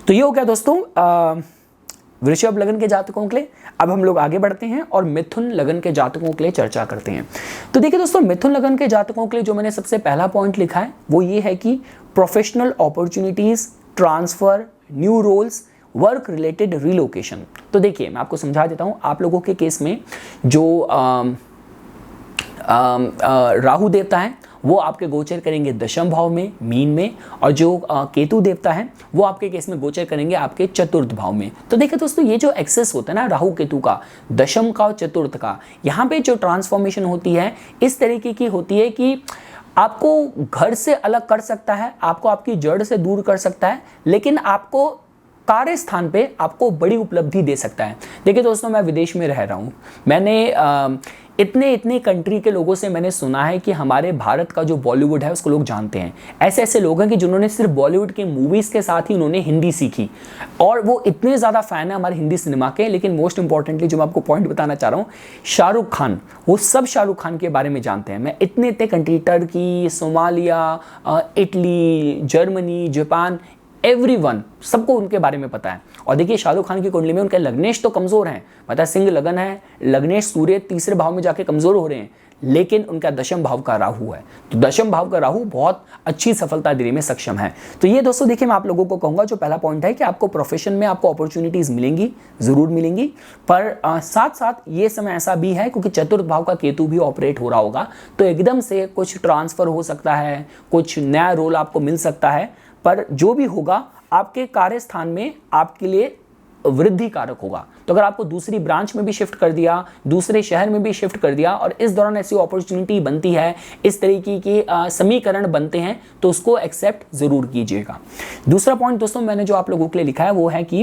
तो ये हो गया दोस्तों वृषभ लगन के जातकों के लिए। अब हम लोग आगे बढ़ते हैं और मिथुन लगन के जातकों के लिए चर्चा करते हैं। तो देखिए दोस्तों, मिथुन लगन के जातकों के लिए जो मैंने सबसे पहला पॉइंट लिखा है वो ये है कि professional opportunities, transfer, new roles, work related relocation. तो देखिए मैं आपको समझा देता हूं, आप लोगों के केस में जो राहु देवता है वो आपके गोचर करेंगे दशम भाव में, मीन में, और जो केतु देवता है वो आपके केस में गोचर करेंगे आपके चतुर्थ भाव में। तो देखिए दोस्तों, ये जो एक्सेस होता है ना राहु केतु का, दशम का और चतुर्थ का, यहाँ पे जो ट्रांसफॉर्मेशन होती है इस तरीके की होती है कि आपको घर से अलग कर सकता है, आपको आपकी जड़ से दूर कर सकता है, लेकिन आपको कार्य स्थान पे आपको बड़ी उपलब्धि दे सकता है। देखिए दोस्तों, मैं विदेश में रह रहा हूँ, मैंने इतने कंट्री के लोगों से मैंने सुना है कि हमारे भारत का जो बॉलीवुड है उसको लोग जानते हैं। ऐसे ऐसे लोग हैं कि जिन्होंने सिर्फ बॉलीवुड के मूवीज़ के साथ ही उन्होंने हिंदी सीखी, और वो इतने ज़्यादा फ़ैन है हमारे हिंदी सिनेमा के। लेकिन मोस्ट इंपॉर्टेंटली जो मैं आपको पॉइंट बताना चाह रहा हूँ, शाहरुख खान, वो सब शाहरुख खान के बारे में जानते हैं। मैं इतने country, Turkey, Somalia, Italy, Germany, Japan, everyone, सबको उनके बारे में पता है। और देखिए शाहरुख खान की कुंडली में उनके लग्नेश तो कमजोर हैं, पता है सिंह लगन है, लग्नेश सूर्य तीसरे भाव में जाके कमजोर हो रहे हैं, लेकिन उनका दशम भाव का राहु है। तो दशम भाव का राहु बहुत अच्छी सफलता देने में सक्षम है। तो ये दोस्तों देखिए, मैं आप लोगों को कहूंगा, जो पहला पॉइंट है कि आपको प्रोफेशन में आपको अपॉर्चुनिटीज मिलेंगी, जरूर मिलेंगी, पर साथ साथ ये समय ऐसा भी है क्योंकि चतुर्थ भाव का केतु भी ऑपरेट हो रहा होगा, तो एकदम से कुछ ट्रांसफर हो सकता है, कुछ नया रोल आपको मिल सकता है, पर जो भी होगा आपके कार्य स्थान में आपके लिए वृद्धि कारक होगा। तो अगर आपको दूसरी ब्रांच में भी शिफ्ट कर दिया, दूसरे शहर में भी शिफ्ट कर दिया, और इस दौरान ऐसी अपॉर्चुनिटी बनती है, इस तरीके के समीकरण बनते हैं, तो उसको एक्सेप्ट जरूर कीजिएगा। दूसरा पॉइंट दोस्तों मैंने जो आप लोगों के लिए लिखा है वो है कि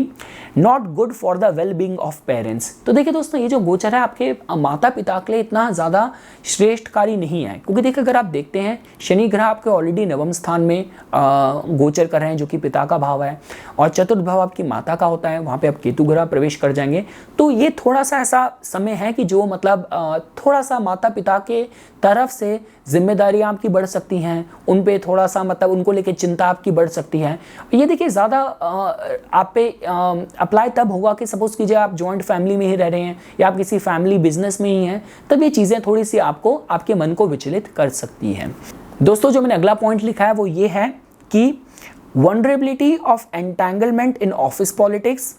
not good for the well being of parents. तो देखिए दोस्तों, ये जो गोचर है आपके माता पिता के लिए इतना ज्यादा श्रेष्ठकारी नहीं है, क्योंकि देखिए अगर आप देखते हैं शनि ग्रह आपके ऑलरेडी नवम स्थान में गोचर कर रहे हैं, जो कि पिता का भाव है, और चतुर्थ भाव आपकी माता का होता है, वहां पे अब केतु ग्रह प्रवेश कर जाएंगे। तो ये थोड़ा सा ऐसा समय है कि जो मतलब थोड़ा सा माता पिता के तरफ से जिम्मेदारियां आपकी बढ़ सकती हैं, उन पे थोड़ा सा मतलब उनको लेके चिंता आपकी बढ़ सकती है। ये देखिए ज़्यादा आप पे अप्लाई तब होगा कि सपोज कीजिए आप जॉइंट फैमिली में ही रह रहे हैं या आप किसी फैमिली बिजनेस में ही हैं, तब ये चीज़ें थोड़ी सी आपको आपके मन को विचलित कर सकती हैं। दोस्तों जो मैंने अगला पॉइंट लिखा है वो ये है कि vulnerability of entanglement in office politics,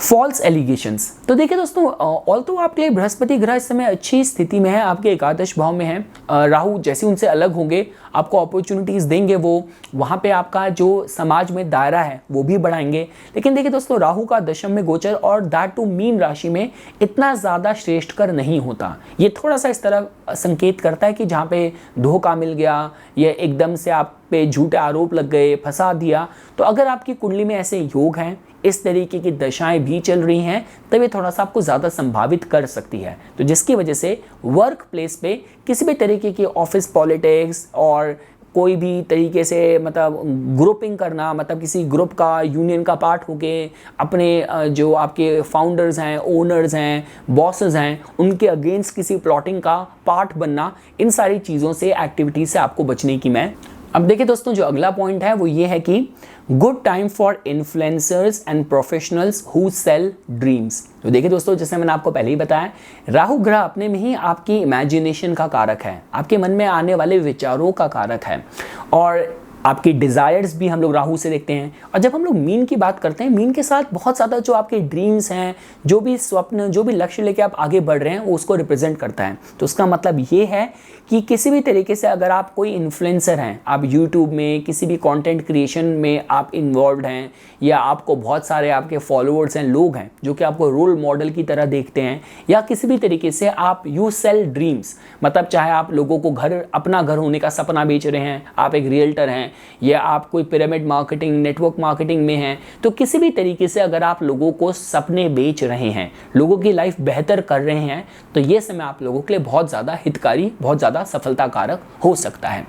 false allegations. तो देखिए दोस्तों, ऑल्दो आपके लिए बृहस्पति ग्रह इस समय अच्छी स्थिति में है, आपके एकादश भाव में है, राहु जैसे उनसे अलग होंगे आपको अपॉर्चुनिटीज देंगे, वो वहाँ पे आपका जो समाज में दायरा है वो भी बढ़ाएंगे। लेकिन देखिए दोस्तों, राहु का दशम में गोचर और दैट टू मीन राशि में इतना ज़्यादा श्रेष्ठकर नहीं होता। ये थोड़ा सा इस तरह संकेत करता है कि जहाँ पे धोखा मिल गया या एकदम से आप पे झूठे आरोप लग गए, फंसा दिया, तो अगर आपकी कुंडली में ऐसे योग हैं, इस तरीके की दशाएं भी चल रही हैं, तब ये थोड़ा सा आपको ज़्यादा संभावित कर सकती है। तो जिसकी वजह से वर्क प्लेस पे किसी भी तरीके की ऑफिस पॉलिटिक्स और कोई भी तरीके से मतलब ग्रुपिंग करना, मतलब किसी ग्रुप का यूनियन का पार्ट होके अपने जो आपके फाउंडर्स हैं, ओनर्स हैं, बॉसेस हैं, उनके अगेंस्ट किसी प्लॉटिंग का पार्ट बनना, इन सारी चीज़ों से, एक्टिविटीज से आपको बचने की मैं। अब देखिए दोस्तों, जो अगला पॉइंट है वो ये है कि good time for influencers and professionals who sell dreams. तो देखिए दोस्तों, जैसे मैंने आपको पहले ही बताया, राहु ग्रह अपने में ही आपकी इमेजिनेशन का कारक है, आपके मन में आने वाले विचारों का कारक है, और आपकी डिज़ायर्स भी हम लोग राहु से देखते हैं। और जब हम लोग मीन की बात करते हैं, मीन के साथ बहुत ज़्यादा जो आपके ड्रीम्स हैं, जो भी स्वप्न, जो भी लक्ष्य लेके आप आगे बढ़ रहे हैं, वो उसको रिप्रेजेंट करता है। तो उसका मतलब ये है कि किसी भी तरीके से अगर आप कोई इन्फ्लुएंसर हैं, आप यूट्यूब में किसी भी कंटेंट क्रिएशन में आप इन्वॉल्व हैं, या आपको बहुत सारे आपके फॉलोअर्स हैं, लोग हैं जो कि आपको रोल मॉडल की तरह देखते हैं, या किसी भी तरीके से आप यू सेल ड्रीम्स, मतलब चाहे आप लोगों को अपना घर होने का सपना बेच रहे हैं, आप एक रियल्टर हैं, या आप कोई पिरामिड मार्केटिंग, नेटवर्क मार्केटिंग में हैं, तो किसी भी तरीके से अगर आप लोगों को सपने बेच रहे हैं, लोगों की लाइफ बेहतर कर रहे हैं, तो ये समय आप लोगों के लिए बहुत ज़्यादा हितकारी, बहुत ज़्यादा सफलता कारक हो सकता है।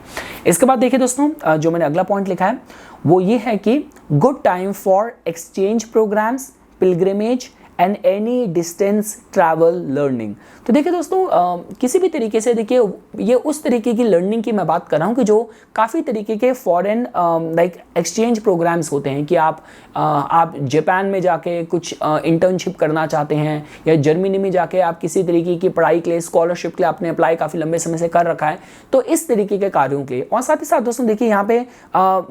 इसके बाद देखिए दोस्तों, जो मैंने अगला पॉइंट लिखा है वो ये है कि good time for exchange programs, pilgrimage and any distance travel learning. तो देखिए दोस्तों, किसी भी तरीके से देखिए, ये उस तरीके की लर्निंग की मैं बात कर रहा हूँ कि जो काफ़ी तरीके के फॉरेन लाइक एक्सचेंज प्रोग्राम्स होते हैं, कि आप जापान में जाके कुछ इंटर्नशिप करना चाहते हैं, या जर्मनी में जाके आप किसी तरीके की पढ़ाई के लिए, स्कॉलरशिप के लिए आपने अप्लाई काफ़ी लंबे समय से कर रखा है, तो इस तरीके के कार्यों के। और साथ ही साथ दोस्तों देखिए, यहाँ पे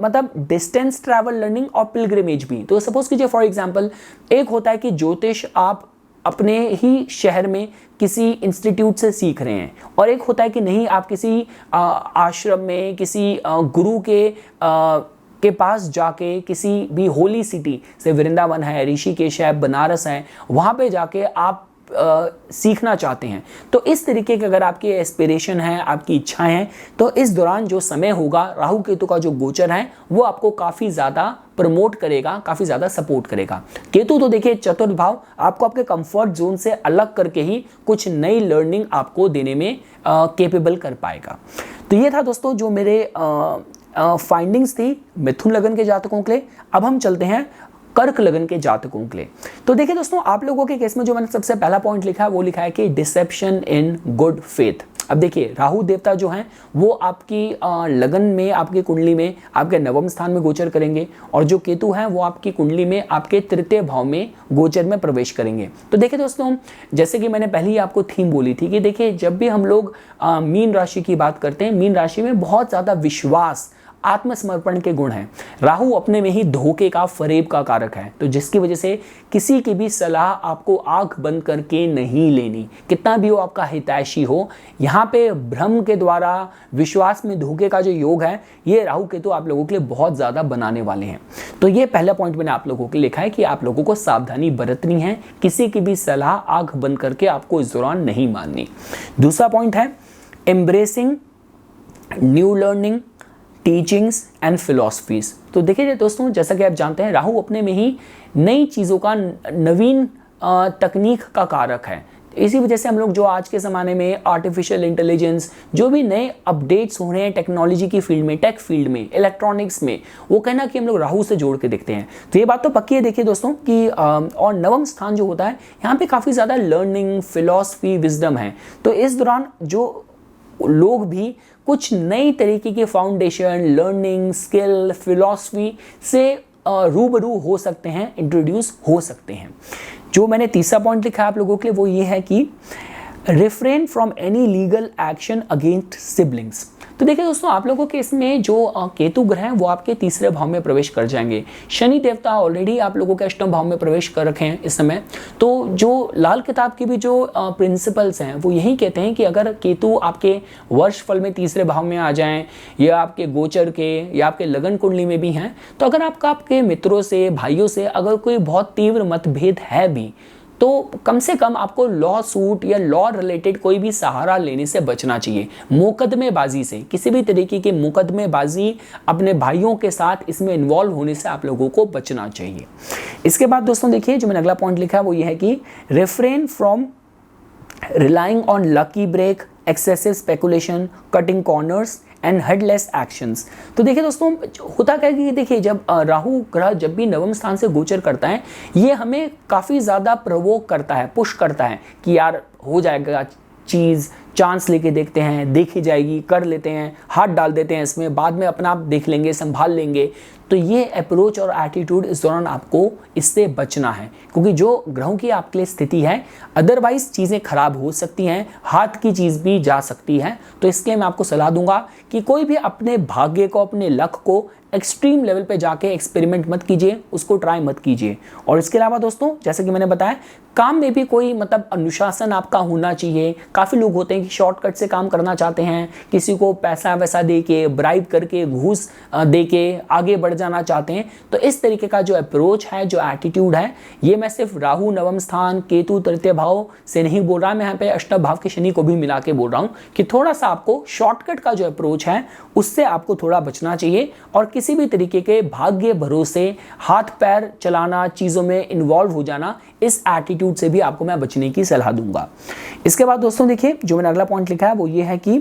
मतलब डिस्टेंस ट्रैवल लर्निंग और पिलग्रिमेज भी। तो सपोज कीजिए फॉर एग्जाम्पल, एक होता है कि ज्योतिष आप अपने ही शहर में किसी इंस्टीट्यूट से सीख रहे हैं, और एक होता है कि नहीं, आप किसी आश्रम में किसी गुरु के पास जाके, किसी भी होली सिटी से, वृंदावन है, ऋषिकेश है, बनारस है, वहाँ पे जाके आप सीखना चाहते हैं। तो इस तरीके के अगर आपकी एस्पिरेशन है, आपकी इच्छाएं हैं, तो इस दौरान जो समय होगा, राहु केतु का जो गोचर है वो आपको काफ़ी ज़्यादा प्रमोट करेगा, काफ़ी ज़्यादा सपोर्ट करेगा। केतु तो देखिए चतुर्थ भाव, आपको आपके कंफर्ट जोन से अलग करके ही कुछ नई लर्निंग आपको देने में कैपेबल कर पाएगा। तो ये था दोस्तों जो मेरे फाइंडिंग्स थी मिथुन लगन के जातकों के लिए। अब हम चलते हैं कर्क लगन के जातकों के लिए। तो देखिए दोस्तों, आप लोगों के केस में जो मैंने सबसे पहला पॉइंट लिखा है वो लिखा है कि डिसेप्शन इन गुड फेथ। अब देखिए, राहु देवता जो हैं वो आपकी लगन में, आपकी कुंडली में, आपके नवम स्थान में गोचर करेंगे, और जो केतु हैं वो आपकी कुंडली में आपके तृतीय भाव में गोचर में प्रवेश करेंगे। तो देखिए दोस्तों, जैसे कि मैंने पहले ही आपको थीम बोली थी कि देखिए, जब भी हम लोग मीन राशि की बात करते हैं, मीन राशि में बहुत ज़्यादा विश्वास, आत्मसमर्पण के गुण हैं। राहु अपने में ही धोखे का, फरेब का कारक है, तो जिसकी वजह से किसी की भी सलाह आपको आंख बंद करके नहीं लेनी, कितना भी वो आपका हितैषी हो। यहाँ पे भ्रम के द्वारा, विश्वास में धोखे का जो योग है, ये राहु केतु आप लोगों के लिए बहुत ज़्यादा बनाने वाले हैं। तो ये पहला पॉइंट मैंने आप लोगों के लिए लिखा है कि आप लोगों को सावधानी बरतनी है, किसी की भी सलाह आंख बंद करके आपको इस दौरान नहीं माननी। दूसरा पॉइंट है embracing new learning, teachings and philosophies. तो देखिए दोस्तों, जैसा कि आप जानते हैं, राहु अपने में ही नई चीज़ों का, नवीन तकनीक का कारक है। इसी वजह से हम लोग जो आज के ज़माने में आर्टिफिशियल इंटेलिजेंस, जो भी नए अपडेट्स हो रहे हैं टेक्नोलॉजी की फील्ड में, टेक फील्ड में, इलेक्ट्रॉनिक्स में, वो कहना कि हम लोग राहु से जोड़ के देखते हैं। तो ये बात तो पक्की है देखिए दोस्तों कि और नवम स्थान जो होता है, यहाँ पे काफ़ी ज़्यादा लर्निंग, फिलॉसफी, विजडम है। तो इस दौरान जो लोग भी कुछ नई तरीके की फाउंडेशन, लर्निंग, स्किल, फिलॉसफी से रूबरू हो सकते हैं, इंट्रोड्यूस हो सकते हैं। जो मैंने तीसरा पॉइंट लिखा है आप लोगों के लिए वो ये है कि refrain from any legal action against siblings. तो देखिए दोस्तों, आप लोगों के इसमें जो केतु ग्रह हैं वो आपके तीसरे भाव में प्रवेश कर जाएंगे। शनि देवता ऑलरेडी आप लोगों के अष्टम भाव में प्रवेश कर रखे हैं इस समय। तो जो लाल किताब की भी जो प्रिंसिपल्स हैं वो यही कहते हैं कि अगर केतु आपके वर्ष फल में तीसरे भाव में आ जाएं, या आपके गोचर के, या आपके लगन कुंडली में भी हैं, तो अगर आपके मित्रों से, भाइयों से अगर कोई बहुत तीव्र मतभेद है भी, तो कम से कम आपको लॉ सूट या लॉ रिलेटेड कोई भी सहारा लेने से बचना चाहिए। मुकदमेबाजी से, किसी भी तरीके की मुकदमेबाजी, अपने भाइयों के साथ इसमें इन्वॉल्व होने से आप लोगों को बचना चाहिए। इसके बाद दोस्तों देखिए, जो मैंने अगला पॉइंट लिखा है वो ये है कि refrain from relying on lucky break, excessive speculation, cutting corners and headless actions. तो देखिए दोस्तों, होता क्या है कि देखिए जब राहु ग्रह जब भी नवम स्थान से गोचर करता है, ये हमें काफ़ी ज़्यादा प्रवोक करता है, पुश करता है कि यार हो जाएगा चीज़, चांस लेके देखते हैं, देखी जाएगी, कर लेते हैं, हाथ डाल देते हैं इसमें, बाद में अपना आप देख लेंगे, संभाल लेंगे। तो ये अप्रोच और एटीट्यूड इस दौरान आपको इससे बचना है, क्योंकि जो ग्रहों की आपके लिए स्थिति है, अदरवाइज चीज़ें खराब हो सकती हैं, हाथ की चीज़ भी जा सकती है। तो इसलिए मैं आपको सलाह दूंगा कि कोई भी अपने भाग्य को, अपने लक को एक्सट्रीम लेवल पे जाके एक्सपेरिमेंट मत कीजिए, उसको ट्राई मत कीजिए। और इसके अलावा दोस्तों, जैसे कि मैंने बताया, काम में भी कोई मतलब अनुशासन आपका होना चाहिए। काफ़ी लोग होते हैं कि शॉर्टकट से काम करना चाहते हैं, किसी को पैसा वैसा दे के, ब्राइब करके, घूस दे के आगे बढ़ जाना चाहते हैं। तो इस तरीके का जो अप्रोच है, जो एटीट्यूड है, ये मैं सिर्फ राहु नवम स्थान, केतु तृतीय भाव से नहीं बोल रहा, मैं यहाँ पे अष्टम भाव के शनि को भी मिला के बोल रहा हूँ कि थोड़ा सा आपको शॉर्टकट का जो अप्रोच है उससे आपको थोड़ा बचना चाहिए। और किसी भी तरीके के भाग्य भरोसे हाथ पैर चलाना, चीज़ों में इन्वॉल्व हो जाना, इस एटीट्यूड से भी आपको मैं बचने की सलाह दूंगा। इसके बाद दोस्तों देखिए, जो मैंने अगला पॉइंट लिखा है वो ये है कि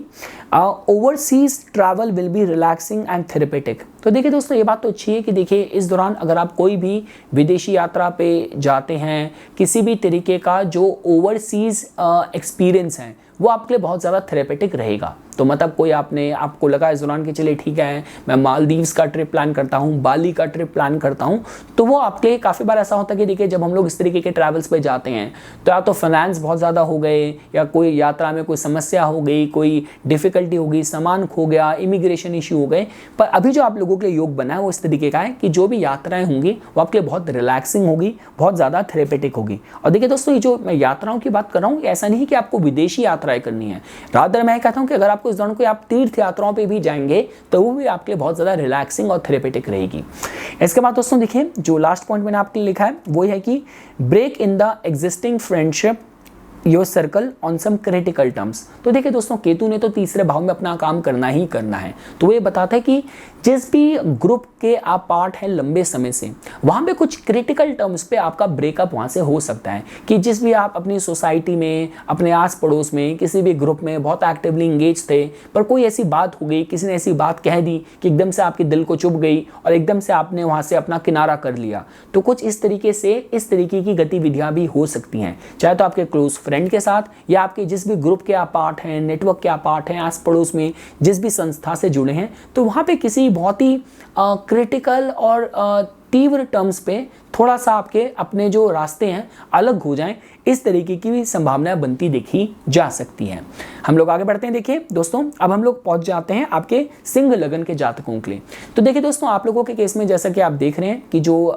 overseas travel will be relaxing and therapeutic. तो देखिए दोस्तों, ये बात तो अच्छी है कि देखिए इस दौरान अगर आप कोई भी विदेशी यात्रा पे जाते हैं, किसी भी तरीके का जो ओवरसीज एक्सपीरियंस है वो आपके लिए बहुत ज़्यादा थेरेपेटिक रहेगा। तो मतलब कोई आपको लगा इस दौरान कि चलिए ठीक है, मैं मालदीव्स का ट्रिप प्लान करता हूँ, बाली का ट्रिप प्लान करता हूँ, तो वो आपके लिए काफ़ी बार ऐसा होता है कि देखिए जब हम लोग इस तरीके के ट्रैवल्स पे जाते हैं तो या तो फाइनेंस बहुत ज़्यादा हो गए, या कोई यात्रा में कोई समस्या हो गई, कोई डिफ़िकल्टी हो गई, सामान खो गया, इमिग्रेशन इशू हो गए। पर अभी जो आप लोगों के लिए योग बना है वो इस तरीके का है कि जो भी यात्राएँ होंगी वो आपके लिए बहुत रिलैक्सिंग होगी, बहुत ज़्यादा थेरेपेटिक होगी। और देखिए दोस्तों, ये जो मैं यात्राओं की बात कर रहा हूँ, ऐसा नहीं कि आपको विदेशी यात्राएं करनी है, रादर मैं कहता हूँ कि अगर आपको इस दौरान कोई आप तीर्थ यात्राओं पे भी जाएंगे तो वो भी आपके लिए बहुत ज़्यादा रिलैक्सिंग और थेरेपेटिक रहेगी। इसके बाद दोस्तों देखिए, जो लास्ट पॉइंट मैंने आपके लिए लिखा है वो है कि break in the existing friendship your circle on some critical terms. तो देखिए दोस्तों, केतु ने तो तीसरे भाव में अपना काम करना ही करना है। तो वो ये बताता है कि जिस भी ग्रुप के आप पार्ट हैं लंबे समय से, वहाँ पे कुछ क्रिटिकल टर्म्स पे आपका ब्रेकअप वहाँ से हो सकता है कि जिस भी आप अपनी सोसाइटी में, अपने आस पड़ोस में, किसी भी ग्रुप में बहुत एक्टिवली इंगेज थे, पर कोई ऐसी बात हो गई, किसी ने ऐसी बात कह दी कि एकदम से आपके दिल को चुभ गई और एकदम से आपने वहाँ से अपना किनारा कर लिया। तो कुछ इस तरीके से इस तरीके की गतिविधियाँ भी हो सकती हैं, चाहे तो आपके क्लोज फ्रेंड के साथ या आपके जिस भी ग्रुप के आप पार्ट हैं, नेटवर्क के आप पार्ट हैं, आस पड़ोस में जिस भी संस्था से जुड़े हैं, तो वहाँ पे किसी बहुत ही क्रिटिकल और तीव्र टर्म्स पे थोड़ा सा आपके अपने जो रास्ते हैं अलग हो जाएं, इस तरीके की भी संभावनाएं बनती देखी जा सकती हैं। हम लोग आगे बढ़ते हैं। देखिए दोस्तों, अब हम लोग पहुंच जाते हैं आपके सिंह लगन के जातकों के लिए। तो देखिए दोस्तों, आप लोगों के केस में जैसा कि आप देख रहे हैं कि जो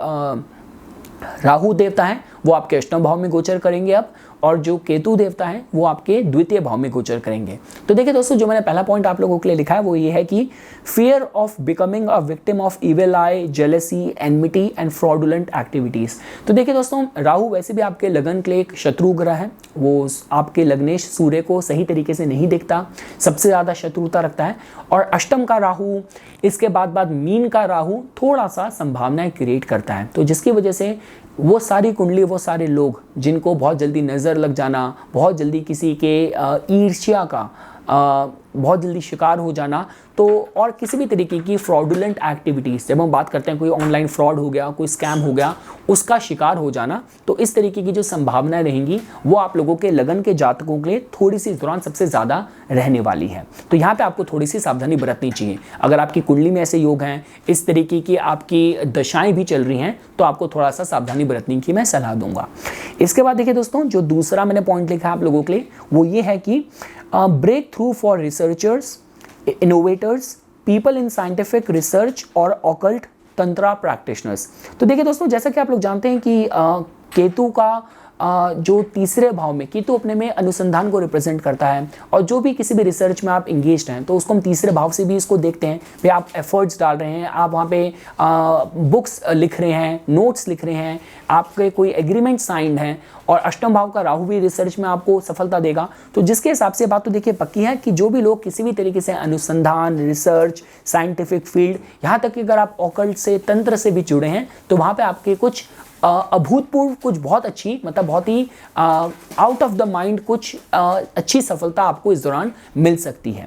राहु देवता है वो आपके अष्टम भाव में गोचर करेंगे अब, और जो केतु देवता है वो आपके द्वितीय भाव में गोचर करेंगे। तो देखिए दोस्तों, जो मैंने पहला पॉइंट आप लोगों के लिए लिखा है वो ये है कि fear of becoming a victim of evil I, jealousy, enmity and fraudulent activities. तो देखिए दोस्तों, राहु वैसे भी आपके लगन के लिए एक शत्रु ग्रह है, वो आपके लग्नेश सूर्य को सही तरीके से नहीं देखता, सबसे ज़्यादा शत्रुता रखता है। और अष्टम का राहु, इसके बाद मीन का राहु थोड़ा सा संभावनाएं क्रिएट करता है, तो जिसकी वजह से वो सारी कुंडली, वो सारे लोग जिनको बहुत जल्दी नज़र लग जाना, बहुत जल्दी किसी के ईर्ष्या का बहुत जल्दी शिकार हो जाना, तो और किसी भी तरीके की फ्रॉडुलेंट एक्टिविटीज़, जब हम बात करते हैं कोई ऑनलाइन फ्रॉड हो गया, कोई स्कैम हो गया, उसका शिकार हो जाना, तो इस तरीके की जो संभावनाएं रहेंगी वो आप लोगों के लगन के जातकों के लिए थोड़ी सी इस दौरान सबसे ज़्यादा रहने वाली है। तो यहाँ पे आपको थोड़ी सी सावधानी बरतनी चाहिए। अगर आपकी कुंडली में ऐसे योग हैं, इस तरीके की आपकी दशाएँ भी चल रही हैं, तो आपको थोड़ा सा सावधानी बरतने की मैं सलाह दूंगा। इसके बाद देखिए दोस्तों, जो दूसरा मैंने पॉइंट लिखा है आप लोगों के लिए वो ये है कि breakthrough for researchers, innovators, people in scientific research और ऑकल्ट तंत्रा प्रैक्टिशनर्स। तो देखिए दोस्तों, जैसा कि आप लोग जानते हैं कि केतु का जो तीसरे भाव में, केतु अपने में अनुसंधान को रिप्रेजेंट करता है, और जो भी किसी भी रिसर्च में आप इंगेज्ड हैं तो उसको हम तीसरे भाव से भी इसको देखते हैं। भाई आप एफर्ट्स डाल रहे हैं, आप वहाँ पे बुक्स लिख रहे हैं, नोट्स लिख रहे हैं, आपके कोई एग्रीमेंट साइंड हैं, और अष्टम भाव का राहु भी रिसर्च में आपको सफलता देगा। तो जिसके हिसाब से बात तो देखिए पक्की है कि जो भी लोग किसी भी तरीके से अनुसंधान, रिसर्च, साइंटिफिक फील्ड, यहाँ तक कि अगर आप ऑकल्ट से, तंत्र से भी जुड़े हैं, तो वहाँ पे आपके कुछ अभूतपूर्व कुछ बहुत अच्छी, मतलब बहुत ही आउट ऑफ द माइंड कुछ अच्छी सफलता आपको इस दौरान मिल सकती है।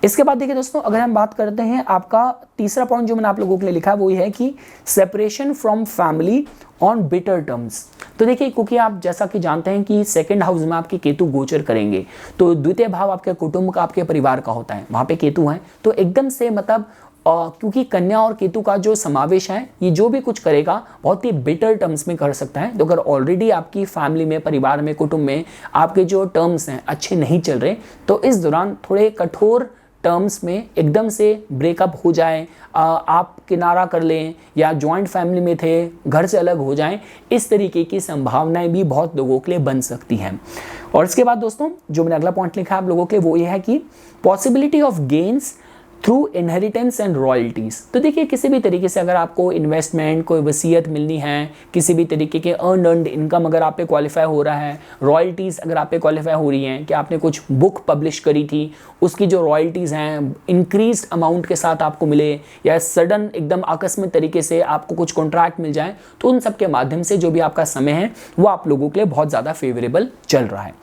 इसके बाद देखिए दोस्तों, अगर हम बात करते हैं, आपका तीसरा पॉइंट जो मैंने आप लोगों के लिए लिखा है वो ये है कि separation from family on bitter terms. तो देखिए, क्योंकि आप जैसा कि जानते हैं कि सेकंड हाउस में आपके केतु गोचर करेंगे, तो द्वितीय भाव आपके कुटुंब का, आपके परिवार का होता है, वहां पे केतु है, तो एकदम से मतलब क्योंकि कन्या और केतु का जो समावेश है, ये जो भी कुछ करेगा बहुत ही बेटर टर्म्स में कर सकता है। तो अगर ऑलरेडी आपकी फैमिली में, परिवार में, कुटुंब में आपके जो टर्म्स हैं अच्छे नहीं चल रहे, तो इस दौरान थोड़े कठोर टर्म्स में एकदम से ब्रेकअप हो जाए, आप किनारा कर लें, या जॉइंट फैमिली में थे घर से अलग हो जाएं, इस तरीके की संभावनाएं भी बहुत लोगों के लिए बन सकती हैं। और इसके बाद दोस्तों, जो मैंने अगला पॉइंट लिखा है आप लोगों के लिए वो ये है कि possibility of gains through inheritance and royalties. तो देखिए, किसी भी तरीके से अगर आपको इन्वेस्टमेंट, कोई वसीयत मिलनी है, किसी भी तरीके के अर्नड इनकम अगर आप पे क्वालिफाई हो रहा है, रॉयल्टीज़ अगर आप पे क्वालिफाई हो रही हैं कि आपने कुछ बुक पब्लिश करी थी, उसकी जो रॉयल्टीज़ हैं इंक्रीज अमाउंट के साथ आपको मिले, या सडन एकदम आकस्मिक तरीके से आपको कुछ कॉन्ट्रैक्ट मिल जाए, तो उन सब के माध्यम से जो भी आपका समय है वो आप लोगों के लिए बहुत ज़्यादा फेवरेबल चल रहा है।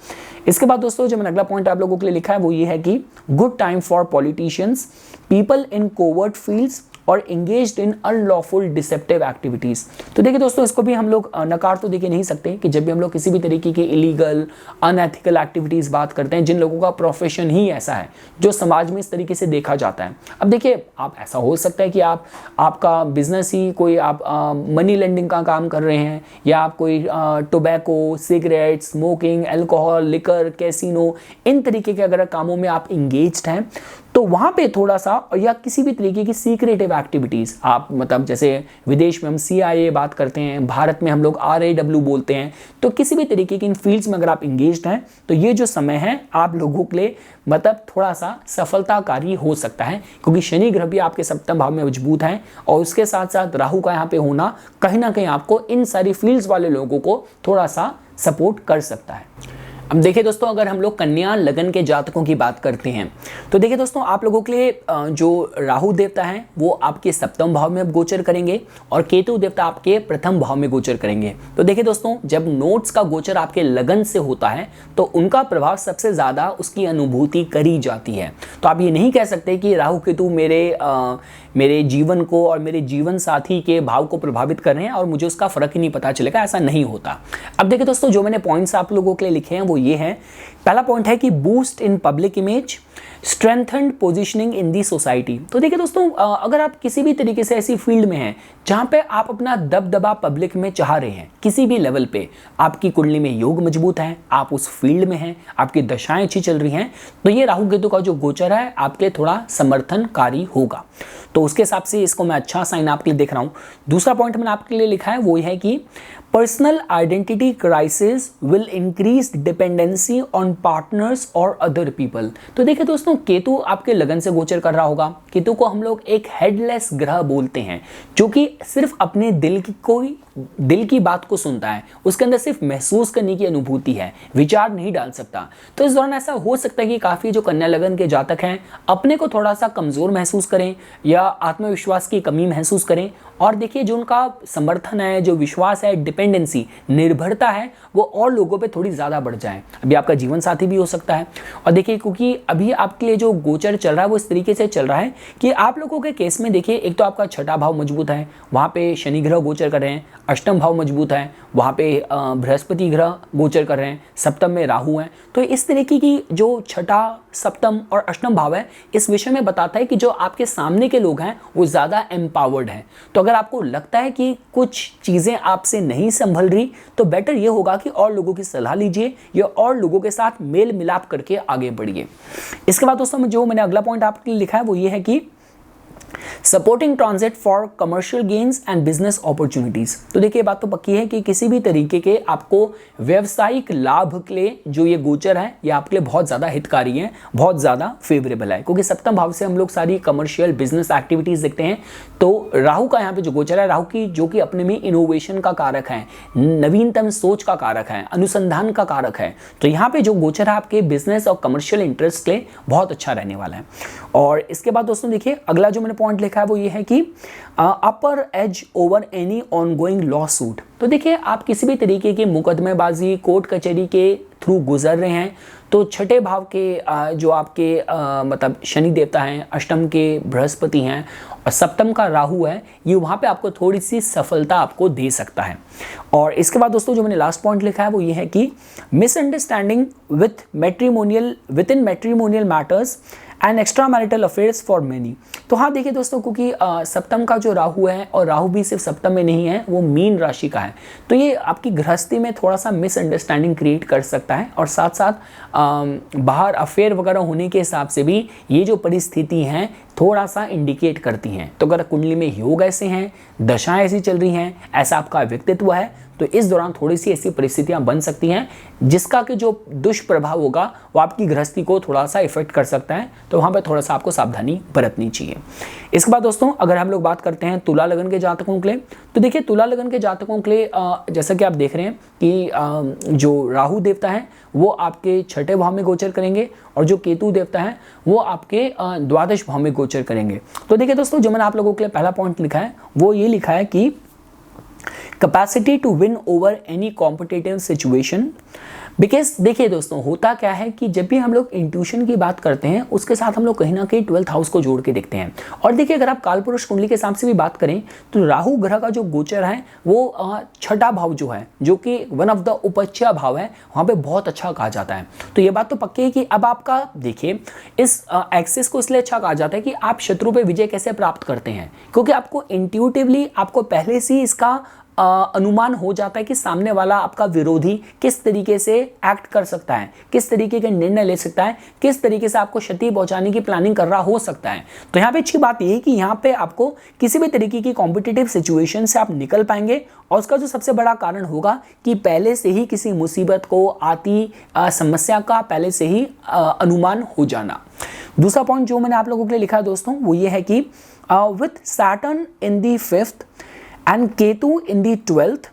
इसके बाद दोस्तों, जो मैंने अगला पॉइंट आप लोगों के लिए लिखा है वो ये है कि good time for politicians, people in covert fields और engaged in unlawful deceptive activities. तो देखिए दोस्तों, इसको भी हम लोग नकार तो देखिए नहीं सकते कि जब भी हम लोग किसी भी तरीके की इलीगल, अनएथिकल एक्टिविटीज बात करते हैं, जिन लोगों का प्रोफेशन ही ऐसा है जो समाज में इस तरीके से देखा जाता है। अब देखिए, आप ऐसा हो सकता है कि आपका बिजनेस ही कोई, आप मनी लेंडिंग का काम कर रहे हैं, या आप कोई tobacco, cigarette, smoking, alcohol, liquor, casino, इन तरीके के अगर कामों में आप इंगेज्ड हैं, तो वहां पे थोड़ा सा, या किसी भी तरीके की सीक्रेटिव एक्टिविटीज, आप मतलब जैसे विदेश में हम CIA बात करते हैं, भारत में हम लोग RAW बोलते हैं, तो किसी भी तरीके की इन फील्ड्स में अगर आप इंगेज्ड हैं, तो ये जो समय है आप लोगों के लिए मतलब थोड़ा सा सफलताकारी हो सकता है, क्योंकि शनि ग्रह भी आपके सप्तम भाव में मजबूत है, और उसके साथ साथ राहु का यहाँ पे होना कहीं ना कहीं आपको इन सारी फील्ड्स वाले लोगों को थोड़ा सा सपोर्ट कर सकता है। अब देखिए दोस्तों, अगर हम लोग कन्या लगन के जातकों की बात करते हैं, तो देखिए दोस्तों, आप लोगों के लिए जो राहु देवता हैं वो आपके सप्तम भाव में अब गोचर करेंगे, और केतु देवता आपके प्रथम भाव में गोचर करेंगे। तो देखिए दोस्तों, जब नोट्स का गोचर आपके लगन से होता है तो उनका प्रभाव सबसे ज़्यादा उसकी अनुभूति करी जाती है। तो आप ये नहीं कह सकते कि राहु केतु मेरे जीवन को और मेरे जीवन साथी के भाव को प्रभावित कर रहे हैं और मुझे उसका फर्क ही नहीं पता चलेगा, ऐसा नहीं होता। अब देखिए दोस्तों, जो मैंने पॉइंट्स आप लोगों के लिए लिखे हैं वो ये है। पहला पॉइंट है कि boost in public image, strengthened positioning in the society. तो देखिए दोस्तों, अगर आप किसी भी तरीके से ऐसी फील्ड में हैं जहां पे आप अपना दबदबा पब्लिक में चाह रहे हैं, किसी भी लेवल पे आपकी कुंडली में योग मजबूत है, आप उस फील्ड में हैं, आपकी दशाएं अच्छी चल रही हैं, तो ये राहु केतु का जो गोचर है आपके लिए थोड़ा समर्थनकारी होगा। तो उसके हिसाब से इसको मैं अच्छा साइन आपके लिए देख रहा हूं। दूसरा पॉइंट मैंने आपके लिए लिखा है वो है कि personal identity crisis will increase dependency on partners और अदर पीपल। तो देखिए दोस्तों, केतु आपके लगन से गोचर कर रहा होगा। केतु को हम लोग एक हेडलेस ग्रह बोलते हैं, जो कि सिर्फ अपने दिल की बात को सुनता है, उसके अंदर सिर्फ महसूस करने की अनुभूति है, विचार नहीं डाल सकता। तो इस दौरान ऐसा हो सकता है कि काफी जो कन्या लगन के जातक हैं अपने को थोड़ा सा कमजोर महसूस करें, या आत्मविश्वास की कमी महसूस करें, और देखिए जो उनका समर्थन है, जो विश्वास है, डिपेंडेंसी, निर्भरता है, वो और लोगों पे थोड़ी ज़्यादा बढ़ जाए। अभी आपका जीवन साथी भी हो सकता है। और देखिए, क्योंकि अभी आपके लिए जो गोचर चल रहा है वो इस तरीके से चल रहा है कि आप लोगों के केस में देखिए, एक तो आपका छठा भाव मजबूत है, वहाँ पे शनि ग्रह गोचर कर रहे हैं, अष्टम भाव मजबूत है, वहाँ पे बृहस्पति ग्रह गोचर कर रहे हैं, सप्तम में राहु है। तो इस तरीके की जो छठा, सप्तम और अष्टम भाव है, इस विषय में बताता है कि जो आपके सामने के लोग हैं वो ज़्यादा एम्पावर्ड हैं। तो अगर आपको लगता है कि कुछ चीज़ें आपसे नहीं संभल रही, तो बेटर ये होगा कि और लोगों की सलाह लीजिए, या और लोगों के साथ मेल मिलाप करके आगे बढ़िए। इसके बाद दोस्तों, जो मैंने अगला पॉइंट आपके लिए लिखा है वो ये है कि supporting transit for commercial gains and business opportunities. तो देखिए, बात तो पक्की है कि किसी भी तरीके के आपको व्यावसायिक लाभ के लिए जो ये गोचर है ये आपके लिए बहुत ज़्यादा हितकारी है, बहुत ज़्यादा फेवरेबल है, क्योंकि सप्तम भाव से हम लोग सारी कमर्शियल बिजनेस एक्टिविटीज देखते हैं। तो राहु का यहाँ पे जो गोचर है, राहु की जो कि अपने में इनोवेशन का कारक है, नवीनतम सोच का कारक है, अनुसंधान का कारक है, तो यहाँ पे जो गोचर है आपके बिजनेस और कमर्शियल इंटरेस्ट के लिए बहुत अच्छा रहने वाला है। और इसके बाद दोस्तों देखिए, अगला जो मैंने पॉइंट लिखा है वो ये है कि अपर as over any ongoing law suit. तो देखिए आप किसी भी तरीके की मुकदमेबाजी कोर्ट कचहरी के थ्रू गुजर रहे हैं तो छठे भाव के जो आपके मतलब शनि देवता हैं, अष्टम के बृहस्पति हैं और सप्तम का राहु है, ये वहाँ पे आपको थोड़ी सी सफलता आपको दे सकता है। और इसके बाद दोस्तों जो मैंने लास्ट पॉइंट लिखा है वो ये है कि misunderstanding with in matrimonial matters and extra marital affairs for many. तो हाँ देखिए दोस्तों, क्योंकि सप्तम का जो राहु है और राहु भी सिर्फ सप्तम में नहीं है, वो मीन राशि का है, तो ये आपकी गृहस्थी में थोड़ा सा मिसअंडरस्टैंडिंग क्रिएट कर सकता है। और साथ साथ बाहर अफेयर वगैरह होने के हिसाब से भी ये जो परिस्थिति हैं थोड़ा सा इंडिकेट करती हैं। तो अगर कुंडली में योग ऐसे हैं, दशाएं ऐसी चल रही हैं, ऐसा आपका व्यक्तित्व है, तो इस दौरान थोड़ी सी ऐसी परिस्थितियां बन सकती हैं जिसका कि जो दुष्प्रभाव होगा वो आपकी गृहस्थी को थोड़ा सा इफेक्ट कर सकता है। तो वहां पे थोड़ा सा आपको सावधानी बरतनी चाहिए। इसके बाद दोस्तों अगर हम लोग बात करते हैं तुला लगन के जातकों के लिए, तो देखिए तुला लगन के जातकों के लिए जैसा कि आप देख रहे हैं कि जो राहु देवता है वो आपके छठे भाव में गोचर करेंगे और जो केतु देवता है वो आपके द्वादश भाव में गोचर करेंगे। तो देखिए दोस्तों जो मैंने आप लोगों के लिए पहला पॉइंट लिखा है वो ये लिखा है कि capacity to win over any competitive situation. Because देखिए दोस्तों होता क्या है कि जब भी हम लोग इंट्यूशन की बात करते हैं उसके साथ हम लोग कहीं ना कहीं 12th हाउस को जोड़ के देखते हैं। और देखिए अगर आप कालपुरुष कुंडली के हिसाब से भी बात करें तो राहु ग्रह का जो गोचर है वो छठा भाव जो है, जो कि वन ऑफ द उपच्य भाव है, वहाँ पे बहुत अच्छा कहा जाता है। तो ये बात तो पक्की है कि अब आपका देखिए इस एक्सिस को इसलिए अच्छा कहा जाता है कि आप शत्रु पे विजय कैसे प्राप्त करते हैं, क्योंकि आपको इंट्यूटिवली आपको पहले से इसका अनुमान हो जाता है कि सामने वाला आपका विरोधी किस तरीके से एक्ट कर सकता है, किस तरीके के निर्णय ले सकता है, किस तरीके से आपको क्षति पहुंचाने की प्लानिंग कर रहा हो सकता है। तो यहाँ पे अच्छी बात यह है कि यहाँ पे आपको किसी भी तरीके की कॉम्पिटिटिव सिचुएशन से आप निकल पाएंगे। और उसका जो सबसे बड़ा कारण होगा कि पहले से ही किसी मुसीबत को आती समस्या का पहले से ही अनुमान हो जाना। दूसरा पॉइंट जो मैंने आप लोगों के लिए लिखा है दोस्तों वो ये है कि with Saturn in the 5th and Ketu in the 12th,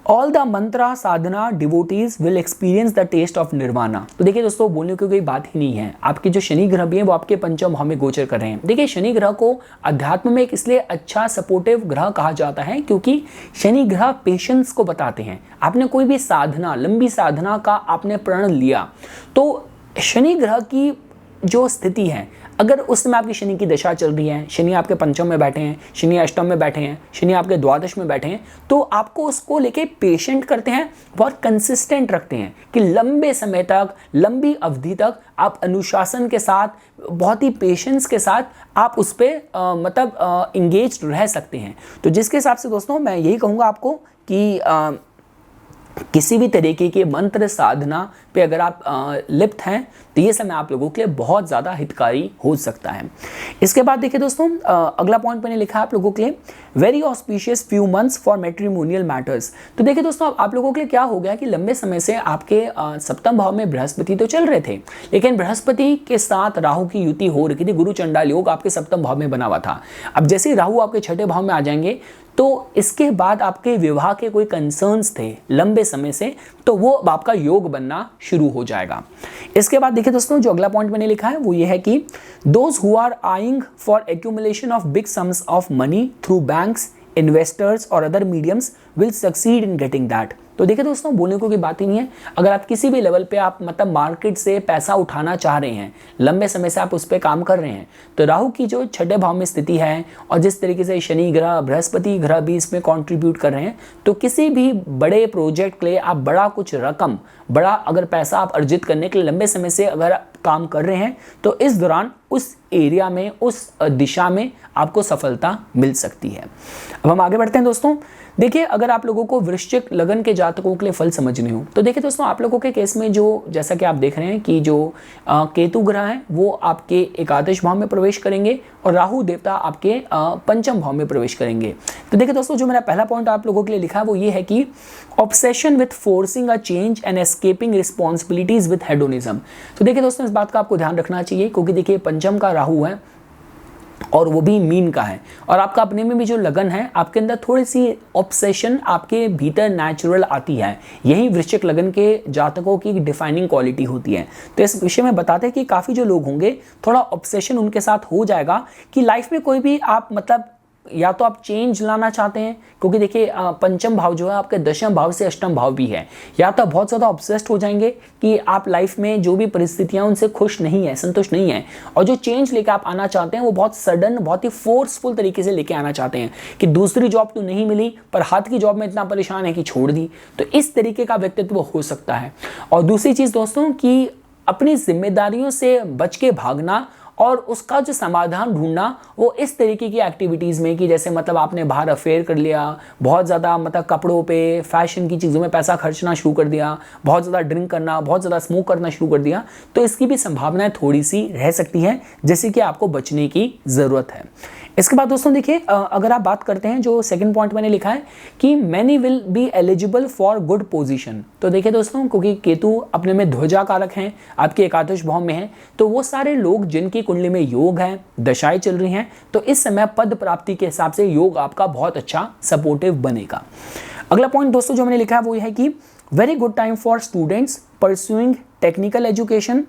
all the mantra sadhana devotees will experience the taste of nirvana। तो देखिए दोस्तों बोलने की कोई बात ही नहीं है। आपके जो शनि ग्रह भी हैं वो आपके पंचम भाव में गोचर कर रहे हैं। देखिए शनि ग्रह को अध्यात्म में एक इसलिए अच्छा सपोर्टिव ग्रह कहा जाता है क्योंकि शनि ग्रह पेशेंस को बताते हैं। आपने कोई भी साधना, लंबी साधना का आपने प्रण लिया तो शनि ग्रह की जो स्थिति है, अगर उस समय आपकी शनि की दशा चल रही है, शनि आपके पंचम में बैठे हैं, शनि अष्टम में बैठे हैं, शनि आपके द्वादश में बैठे हैं, तो आपको उसको लेके पेशेंट करते हैं, बहुत कंसिस्टेंट रखते हैं कि लंबे समय तक, लंबी अवधि तक आप अनुशासन के साथ, बहुत ही पेशेंस के साथ आप उस पर मतलब इंगेज रह सकते हैं। तो जिसके हिसाब से दोस्तों मैं यही कहूँगा आपको कि किसी भी तरीके के मंत्र साधना पे अगर आप लिप्त हैं तो ये समय आप लोगों के लिए बहुत ज़्यादा हितकारी हो सकता है। इसके बाद देखिए दोस्तों अगला पॉइंट मैंने लिखा है आप लोगों के लिए very auspicious few months for matrimonial matters. तो देखिए दोस्तों आप लोगों के लिए क्या हो गया कि लंबे समय से आपके सप्तम भाव में बृहस्पति तो चल रहे थे, लेकिन बृहस्पति के साथ राहु की युति हो रही थी, गुरु चंडाल योग आपके सप्तम भाव में बना हुआ था। अब जैसे ही राहु आपके छठे भाव में आ जाएंगे तो इसके बाद आपके विवाह के कोई कंसर्न्स थे लंबे समय से, तो वो आपका योग बनना शुरू हो जाएगा। इसके बाद देखिए दोस्तों जो अगला पॉइंट मैंने लिखा है वो ये है कि those who are eyeing for accumulation of big sums of money through banks, investors और other mediums will succeed in getting that. तो देखिए दोस्तों बोलने को कोई बात ही नहीं है। अगर आप किसी भी लेवल पे आप मतलब मार्केट से पैसा उठाना चाह रहे हैं, लंबे समय से आप उस पर काम कर रहे हैं, तो राहु की जो छठे भाव में स्थिति है और जिस तरीके से शनि ग्रह, बृहस्पति ग्रह भी इसमें कंट्रीब्यूट कर रहे हैं, तो किसी भी बड़े प्रोजेक्ट के लिए आप बड़ा कुछ रकम, बड़ा अगर पैसा आप अर्जित करने के लिए लंबे समय से अगर काम कर रहे हैं तो इस दौरान उस एरिया में, उस दिशा में आपको सफलता मिल सकती है। अब हम आगे बढ़ते हैं दोस्तों। देखिए अगर आप लोगों को वृश्चिक लगन के जातकों के लिए फल समझने हो तो देखिए दोस्तों आप लोगों के केस में जो जैसा कि आप देख रहे हैं कि जो केतु ग्रह है वो आपके एकादश भाव में प्रवेश करेंगे और राहु देवता आपके पंचम भाव में प्रवेश करेंगे। तो देखिए दोस्तों जो मेरा पहला पॉइंट आप लोगों के लिए लिखा है वो ये है कि obsession with forcing a change and escaping responsibilities with hedonism. तो देखिए दोस्तों इस बात का आपको ध्यान रखना चाहिए क्योंकि देखिए पंचम का राहु है और वो भी मीन का है। और आपका अपने में भी जो लगन है, आपके अंदर थोड़ी सी ऑब्सेशन आपके भीतर नेचुरल आती है। यही वृश्चिक लगन के जातकों की डिफाइनिंग क्वालिटी होती है। तो इस विषय में बताते हैं कि काफ़ी जो लोग होंगे, थोड़ा ऑब्सेशन उनके साथ हो जाएगा कि लाइफ में कोई भी आप मतलब या तो आप चेंज लाना चाहते हैं, क्योंकि देखिए पंचम भाव जो है आपके दशम भाव से अष्टम भाव भी है, या तो बहुत ज़्यादा ऑब्सेस्ड हो जाएंगे कि आप लाइफ में जो भी परिस्थितियां उनसे खुश नहीं है, संतुष्ट नहीं है, और जो चेंज लेकर आप आना चाहते हैं वो बहुत सडन, बहुत ही फोर्सफुल तरीके से लेके आना चाहते हैं कि दूसरी जॉब तो नहीं मिली पर हाथ की जॉब में इतना परेशान है कि छोड़ दी। तो इस तरीके का व्यक्तित्व हो सकता है। और दूसरी चीज़ दोस्तों कि अपनी जिम्मेदारियों से बच के भागना और उसका जो समाधान ढूंढना वो इस तरीके की एक्टिविटीज़ में कि जैसे मतलब आपने बाहर अफेयर कर लिया, बहुत ज़्यादा मतलब कपड़ों पे, फैशन की चीज़ों में पैसा खर्चना शुरू कर दिया, बहुत ज़्यादा ड्रिंक करना, बहुत ज़्यादा स्मोक करना शुरू कर दिया, तो इसकी भी संभावनाएं थोड़ी सी रह सकती हैं, जैसे कि आपको बचने की ज़रूरत है। इसके बाद दोस्तों देखिए, अगर आप बात करते हैं जो सेकंड पॉइंट मैंने लिखा है कि many will be eligible for good position. तो देखिए दोस्तों, क्योंकि केतु अपने में ध्वजा कारक हैं, आपके एकादश भाव में है, तो वो सारे लोग जिनकी कुंडली में योग है, दशाएं चल रही हैं, तो इस समय पद प्राप्ति के हिसाब से योग आपका बहुत अच्छा सपोर्टिव बनेगा। अगला पॉइंट दोस्तों जो मैंने लिखा है वो यह है कि very good time for students pursuing technical education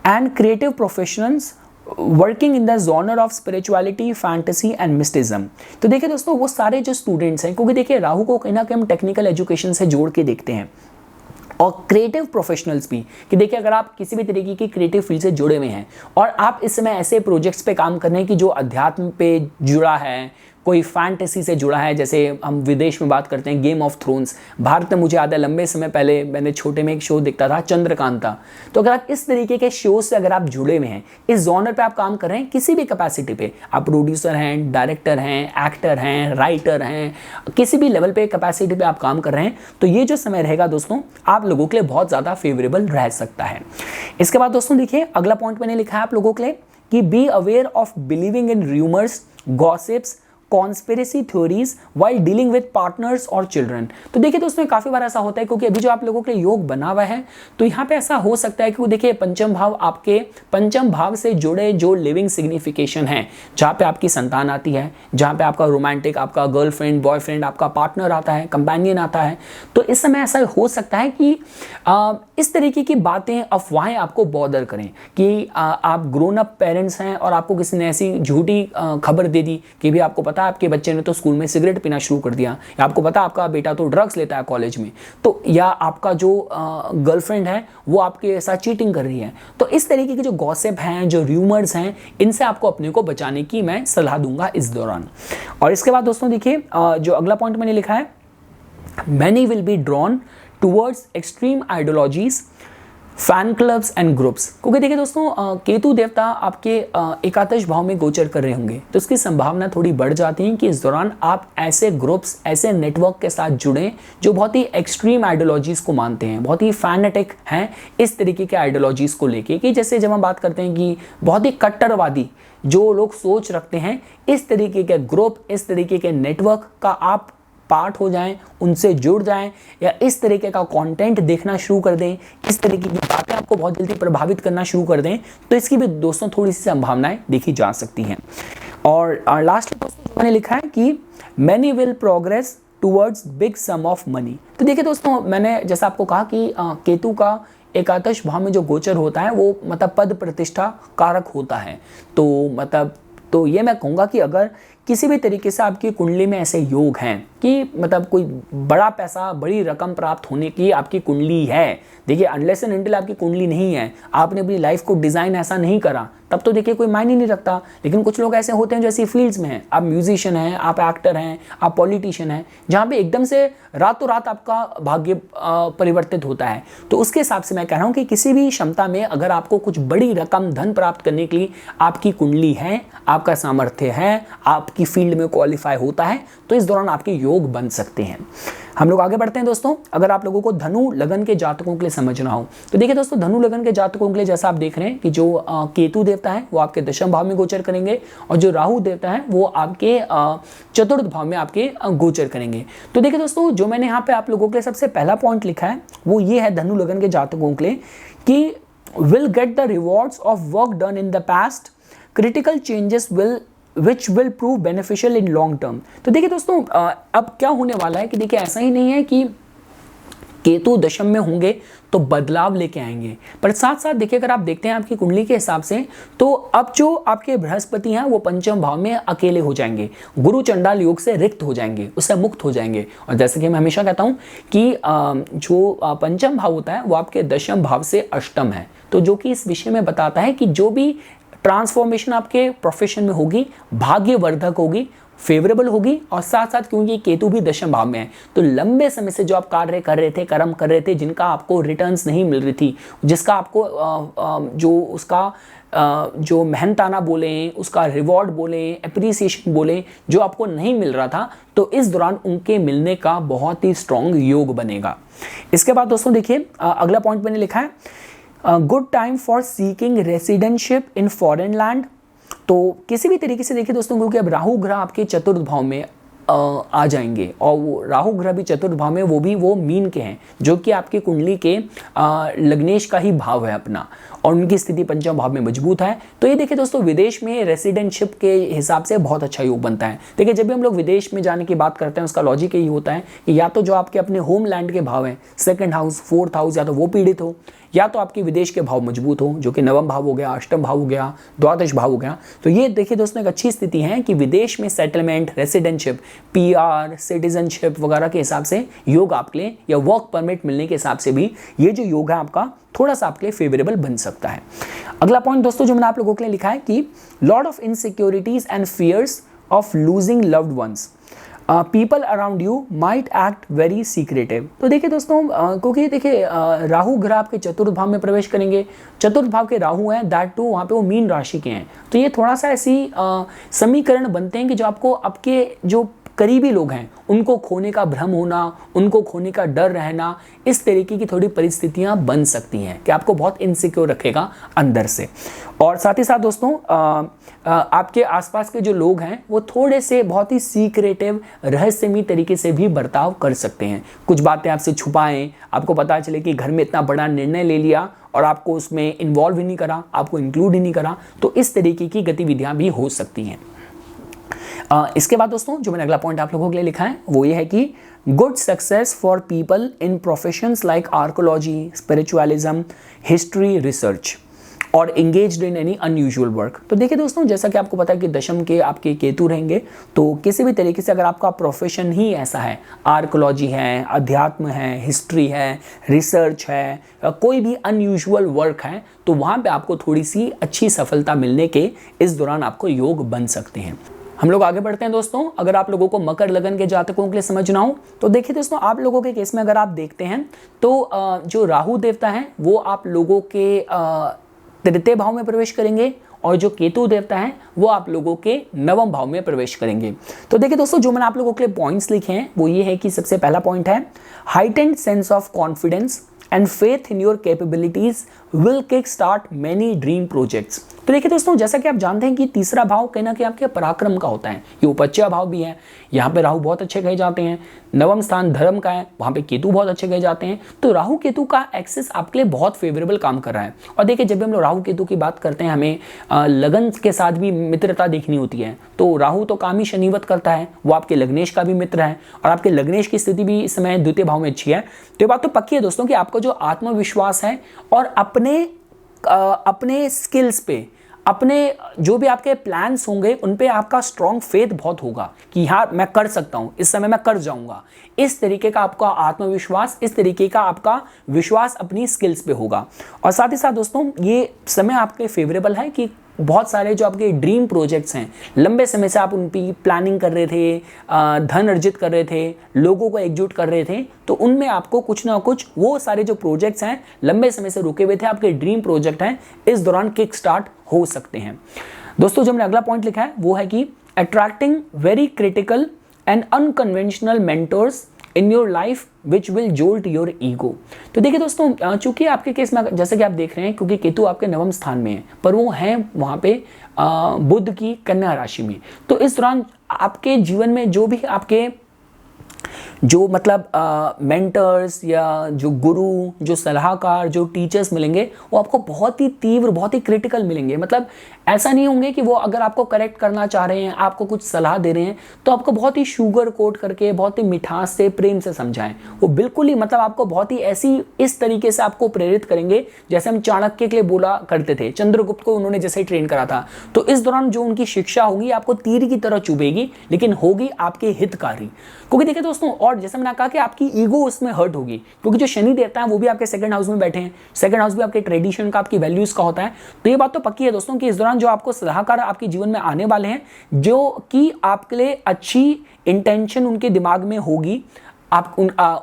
and creative professionals working in the genre of spirituality, fantasy and mysticism. तो देखिए दोस्तों, वो सारे जो स्टूडेंट्स हैं, क्योंकि देखिए राहु को कहीं ना कहीं हम टेक्निकल एजुकेशन से जोड़ के देखते हैं, और क्रिएटिव प्रोफेशनल्स भी, कि देखिए अगर आप किसी भी तरीके की क्रिएटिव फील्ड से जुड़े हुए हैं और आप इस समय ऐसे प्रोजेक्ट्स पे काम कर रहे हैं कि जो अध्यात्म पे जुड़ा है, कोई फैंटेसी से जुड़ा है, जैसे हम विदेश में बात करते हैं गेम ऑफ थ्रोन्स, भारत में मुझे याद है लंबे समय पहले मैंने छोटे में एक शो देखता था चंद्रकांता। तो अगर आप इस तरीके के शो से अगर आप जुड़े हुए हैं, इस जॉनर पे आप काम कर रहे हैं, किसी भी कैपेसिटी पे, आप प्रोड्यूसर हैं, डायरेक्टर हैं, एक्टर हैं, राइटर हैं, किसी भी लेवल पे कैपेसिटी पे आप काम कर रहे हैं, तो ये जो समय रहेगा दोस्तों आप लोगों के लिए बहुत ज़्यादा फेवरेबल रह सकता है। इसके बाद दोस्तों देखिए, अगला पॉइंट मैंने लिखा है आप लोगों के लिए कि be aware of believing in rumours, gossips, conspiracy theories while dealing with partners और चिल्ड्रन। तो देखिए दोस्तों, काफी बार ऐसा होता है, क्योंकि अभी जो आप लोगों के लिए योग बना हुआ है, तो यहाँ पे ऐसा हो सकता है कि देखिए पंचम भाव, आपके पंचम भाव से जुड़े जो लिविंग सिग्निफिकेशन है, जहाँ पे आपकी संतान आती है, जहाँ पे आपका रोमांटिक, आपका गर्लफ्रेंड, बॉयफ्रेंड, आपका पार्टनर आता है, कंपेनियन आता है, तो इस समय ऐसा हो सकता है कि इस तरीके की बातें, अफवाहें आपको बॉदर करें कि आप ग्रोन अप पेरेंट्स हैं और आपको किसी ने ऐसी झूठी खबर दे दी कि भी आपको पता आपके बच्चे ने तो स्कूल में सिगरेट पीना शुरू कर दिया, या आपको पता आपका बेटा तो ड्रग्स लेता है कॉलेज में, तो या आपका जो गर्लफ्रेंड है वो आपके साथ चीटिंग कर रही है। तो इस तरीके के जो गॉसिप हैं, जो र्यूमर्स हैं, इनसे आपको अपने को बचाने की मैं सलाह दूंगा इस दौरान। और इसके बाद दोस्तों देखिए, जो अगला पॉइंट मैंने लिखा है, many will be drawn towards extreme ideologies, fan clubs and groups. क्योंकि देखिए दोस्तों, केतु देवता आपके एकादश भाव में गोचर कर रहे होंगे, तो इसकी संभावना थोड़ी बढ़ जाती है कि इस दौरान आप ऐसे ग्रुप्स, ऐसे नेटवर्क के साथ जुड़ें जो बहुत ही एक्सट्रीम आइडियोलॉजीज को मानते हैं, बहुत ही फैनेटिक हैं इस तरीके के आइडियोलॉजीज को लेके, कि जैसे जब हम बात करते हैं कि बहुत ही कट्टरवादी जो लोग सोच रखते हैं, इस तरीके के ग्रुप, इस तरीके के नेटवर्क का आप पार्ट हो जाएं, उनसे जुड़ जाएं, या इस तरीके का कंटेंट देखना शुरू कर दें, इस तरीके की बातें आपको बहुत जल्दी प्रभावित करना शुरू कर दें, तो इसकी भी दोस्तों थोड़ी सी संभावनाएं देखी जा सकती हैं। और लास्ट दोस्तों मैंने लिखा है कि many will progress towards big sum of money. तो देखिए दोस्तों, मैंने जैसा आपको कहा कि केतु का एकादश भाव में जो गोचर होता है वो मतलब पद प्रतिष्ठा कारक होता है, तो ये मैं कहूँगा कि अगर किसी भी तरीके से आपकी कुंडली में ऐसे योग हैं कि मतलब कोई बड़ा पैसा, बड़ी रकम प्राप्त होने की आपकी कुंडली है, देखिए अनलेस एंड अनटिल आपकी कुंडली नहीं है, आपने अपनी लाइफ को डिज़ाइन ऐसा नहीं करा, तब तो देखिए कोई मायने नहीं रखता। लेकिन कुछ लोग ऐसे होते हैं जो ऐसी फील्ड्स में हैं, आप म्यूजिशियन हैं, आप एक्टर हैं, आप पॉलिटिशियन हैं, जहाँ पे एकदम से रातों रात आपका भाग्य परिवर्तित होता है। तो उसके हिसाब से मैं कह रहा हूँ कि किसी भी क्षमता में अगर आपको कुछ बड़ी रकम धन प्राप्त करने के लिए आपकी कुंडली है, आपका सामर्थ्य है, आपकी फील्ड में क्वालिफाई होता है, तो इस दौरान आपके योग बन सकते हैं। हम लोग आगे बढ़ते हैं दोस्तों। अगर आप लोगों को धनु लगन के जातकों के लिए समझना हो, तो देखिए दोस्तों, धनु लगन के जातकों के लिए जैसा आप देख रहे हैं कि जो केतु देवता है वो आपके दशम भाव में गोचर करेंगे, और जो राहु देवता है वो आपके चतुर्थ भाव में आपके गोचर करेंगे। तो देखिए दोस्तों, जो मैंने यहाँ पे आप लोगों के लिए सबसे पहला पॉइंट लिखा है वो ये है धनु लगन के जातकों के लिए कि will get the rewards of work done in the past, critical changes will which will prove beneficial in long term. तो देखिए दोस्तों अब क्या होने वाला है कि देखिए ऐसा ही नहीं है कि केतु दशम में होंगे तो बदलाव लेके आएंगे, पर साथ साथ देखिए अगर आप देखते हैं आपकी कुंडली के हिसाब से तो अब जो आपके बृहस्पति हैं वो पंचम भाव में अकेले हो जाएंगे, गुरु चंडाल योग से रिक्त हो जाएंगे, उससे मुक्त हो जाएंगे। और जैसे कि मैं हमेशा कहता हूं कि जो पंचम भाव होता है वो आपके दशम भाव से अष्टम है, तो जो कि इस विषय में बताता है कि जो भी ट्रांसफॉर्मेशन आपके प्रोफेशन में होगी भाग्यवर्धक होगी, फेवरेबल होगी। और साथ साथ क्योंकि केतु भी दशम भाव में है तो लंबे समय से जो आप कार्य कर रहे थे, कर्म कर रहे थे, जिनका आपको रिटर्न्स नहीं मिल रही थी, जिसका आपको जो उसका जो मेहनताना बोले, उसका रिवॉर्ड बोले, एप्रिसिएशन बोले, जो आपको नहीं मिल रहा था, तो इस दौरान उनके मिलने का बहुत ही स्ट्रॉन्ग योग बनेगा। इसके बाद दोस्तों देखिए अगला पॉइंट मैंने लिखा है good time for seeking residentship in foreign land. तो किसी भी तरीके से देखिए दोस्तों क्योंकि अब राहु ग्रह आपके चतुर्थ भाव में आ जाएंगे और वो राहु ग्रह भी चतुर्थ भाव में, वो भी वो मीन के हैं जो कि आपकी कुंडली के लग्नेश का ही भाव है अपना, और उनकी स्थिति पंचम भाव में मजबूत है। तो ये देखिए दोस्तों विदेश में रेसिडेंटशिप के हिसाब से बहुत अच्छा योग बनता है। देखिए जब भी हम लोग विदेश में जाने की बात करते हैं उसका लॉजिक यही होता है कि या तो जो आपके अपने होमलैंड के भाव हैं, सेकंड हाउस, फोर्थ हाउस, या तो वो पीड़ित हो, या तो आपके विदेश के भाव मजबूत हो, जो कि नवम भाव हो गया, अष्टम भाव हो गया, द्वादश भाव हो गया। तो ये देखिए दोस्तों एक अच्छी स्थिति है कि विदेश में सेटलमेंट, रेसिडेंटशिप, पीआर, सिटीजनशिप वगैरह के हिसाब से योग आपके लिए, या वर्क परमिट मिलने के हिसाब से भी ये जो योग है आपका थोड़ा सा आपके लिए फेवरेबल बन सकता है। अगला पॉइंट दोस्तों जो मैंने आप लोगों के लिए लिखा है कि lot of insecurities and fears of losing loved ones, people around you might act very secretive. तो देखिए दोस्तों क्योंकि देखिए राहु ग्रह आपके चतुर्थ भाव में प्रवेश करेंगे, चतुर्थ भाव के राहु हैं, दैट टू वहाँ पे वो मीन राशि के हैं, तो ये थोड़ा सा ऐसी समीकरण बनते हैं कि जो आपको आपके जो करीबी लोग हैं उनको खोने का भ्रम होना, उनको खोने का डर रहना, इस तरीके की थोड़ी परिस्थितियां बन सकती हैं कि आपको बहुत इनसिक्योर रखेगा अंदर से। और साथ ही साथ दोस्तों आपके आसपास के जो लोग हैं वो थोड़े से बहुत ही सीक्रेटिव, रहस्यमयी तरीके से भी बर्ताव कर सकते हैं, कुछ बातें आपसे छुपाएं, आपको पता चले कि घर में इतना बड़ा निर्णय ले लिया और आपको उसमें इन्वॉल्व ही नहीं करा, आपको इंक्लूड ही नहीं करा, तो इस तरीके की गतिविधियां भी हो सकती हैं। इसके बाद दोस्तों जो मैंने अगला पॉइंट आप लोगों के लिए लिखा है वो ये है कि good success for people in professions like archaeology, spiritualism, history, research और engaged in any unusual work. तो देखिए दोस्तों जैसा कि आपको पता है कि दशम के आपके केतु रहेंगे, तो किसी भी तरीके से अगर आपका प्रोफेशन ही ऐसा है, आर्कोलॉजी है, अध्यात्म है, हिस्ट्री है, रिसर्च है, कोई भी अनयूजुअल वर्क है, तो वहाँ पे आपको थोड़ी सी अच्छी सफलता मिलने के इस दौरान आपको योग बन सकते हैं। हम लोग आगे बढ़ते हैं दोस्तों। अगर आप लोगों को मकर लगन के जातकों के लिए समझना हो तो देखिए दोस्तों आप लोगों के केस में अगर आप देखते हैं तो जो राहु देवता हैं वो आप लोगों के तृतीय भाव में प्रवेश करेंगे, और जो केतु देवता हैं वो आप लोगों के नवम भाव में प्रवेश करेंगे। तो देखिए दोस्तों जो मैंने आप लोगों के लिए पॉइंट्स लिखे हैं वो ये है कि सबसे पहला पॉइंट है heightened sense of confidence and faith in your capabilities will kick start many dream projects. तो देखिए दोस्तों जैसा कि आप जानते हैं कि तीसरा भाव कहीं ना कहीं आपके पराक्रम का होता है, ये उपज्या भाव भी है, यहाँ पे राहु बहुत अच्छे कहे जाते हैं, नवम स्थान धर्म का है, वहाँ पे केतु बहुत अच्छे कहे जाते हैं। तो राहु केतु का एक्सेस आपके लिए बहुत फेवरेबल काम कर रहा है। और देखिए जब भी हम लोग राहु केतु की बात करते हैं हमें लगन के साथ भी मित्रता देखनी होती है, तो राहु तो काम ही शनिवत करता है, वो आपके लग्नेश का भी मित्र है, और आपके लग्नेश की स्थिति भी इस समय द्वितीय भाव में अच्छी है। तो ये बात तो पक्की है दोस्तों कि आपका जो आत्मविश्वास है और अपने स्किल्स पे, अपने जो भी आपके प्लान्स होंगे उन पे आपका स्ट्रॉन्ग फेथ बहुत होगा कि हाँ मैं कर सकता हूँ, इस समय मैं कर जाऊंगा। इस तरीके का आपका आत्मविश्वास, इस तरीके का आपका विश्वास अपनी स्किल्स पे होगा। और साथ ही साथ दोस्तों ये समय आपके फेवरेबल है कि बहुत सारे जो आपके ड्रीम प्रोजेक्ट्स हैं, लंबे समय से आप उनकी प्लानिंग कर रहे थे, धन अर्जित कर रहे थे, लोगों को एकजुट कर रहे थे, तो उनमें आपको कुछ ना कुछ वो सारे जो प्रोजेक्ट्स हैं लंबे समय से रुके हुए थे, आपके ड्रीम प्रोजेक्ट हैं, इस दौरान किक स्टार्ट हो सकते हैं। दोस्तों जो मैंने अगला पॉइंट लिखा है वो है कि attracting very critical and unconventional mentors in your life which will jolt your ego. तो देखिए दोस्तों चूंकि आपके केस में जैसे कि आप देख रहे हैं क्योंकि केतु आपके नवम स्थान में है, पर वो हैं वहाँ पे बुध की कन्या राशि में, तो इस दौरान आपके जीवन में जो भी आपके जो मतलब मेंटर्स या जो गुरु, जो सलाहकार, जो टीचर्स मिलेंगे वो आपको बहुत ही तीव्र, बहुत ही क्रिटिकल मिलेंगे। मतलब ऐसा नहीं होंगे कि वो अगर आपको करेक्ट करना चाह रहे हैं, आपको कुछ सलाह दे रहे हैं तो आपको बहुत ही शुगर कोट करके, बहुत ही मिठास से, प्रेम से समझाएं। वो बिल्कुल ही मतलब आपको बहुत ही ऐसी इस तरीके से आपको प्रेरित करेंगे जैसे हम चाणक्य के लिए बोला करते थे, चंद्रगुप्त को उन्होंने जैसे ट्रेन करा था। तो इस दौरान जो उनकी शिक्षा होगी आपको तीर की तरह चुभेगी, लेकिन होगी आपके हितकारी। क्योंकि देखिए दोस्तों, और जैसे मैंने कहा कि आपकी ईगो उसमें हर्ट होगी, क्योंकि जो शनि देवता है वो भी आपके सेकंड हाउस में बैठे हैं। सेकंड हाउस भी आपके ट्रेडिशन का, आपकी वैल्यूज का होता है। तो ये बात तो पक्की है दोस्तों कि इस दौरान जो आपको सलाहकार आपके जीवन में आने वाले हैं, जो कि आपके लिए अच्छी इंटेंशन उनके दिमाग में होगी, आप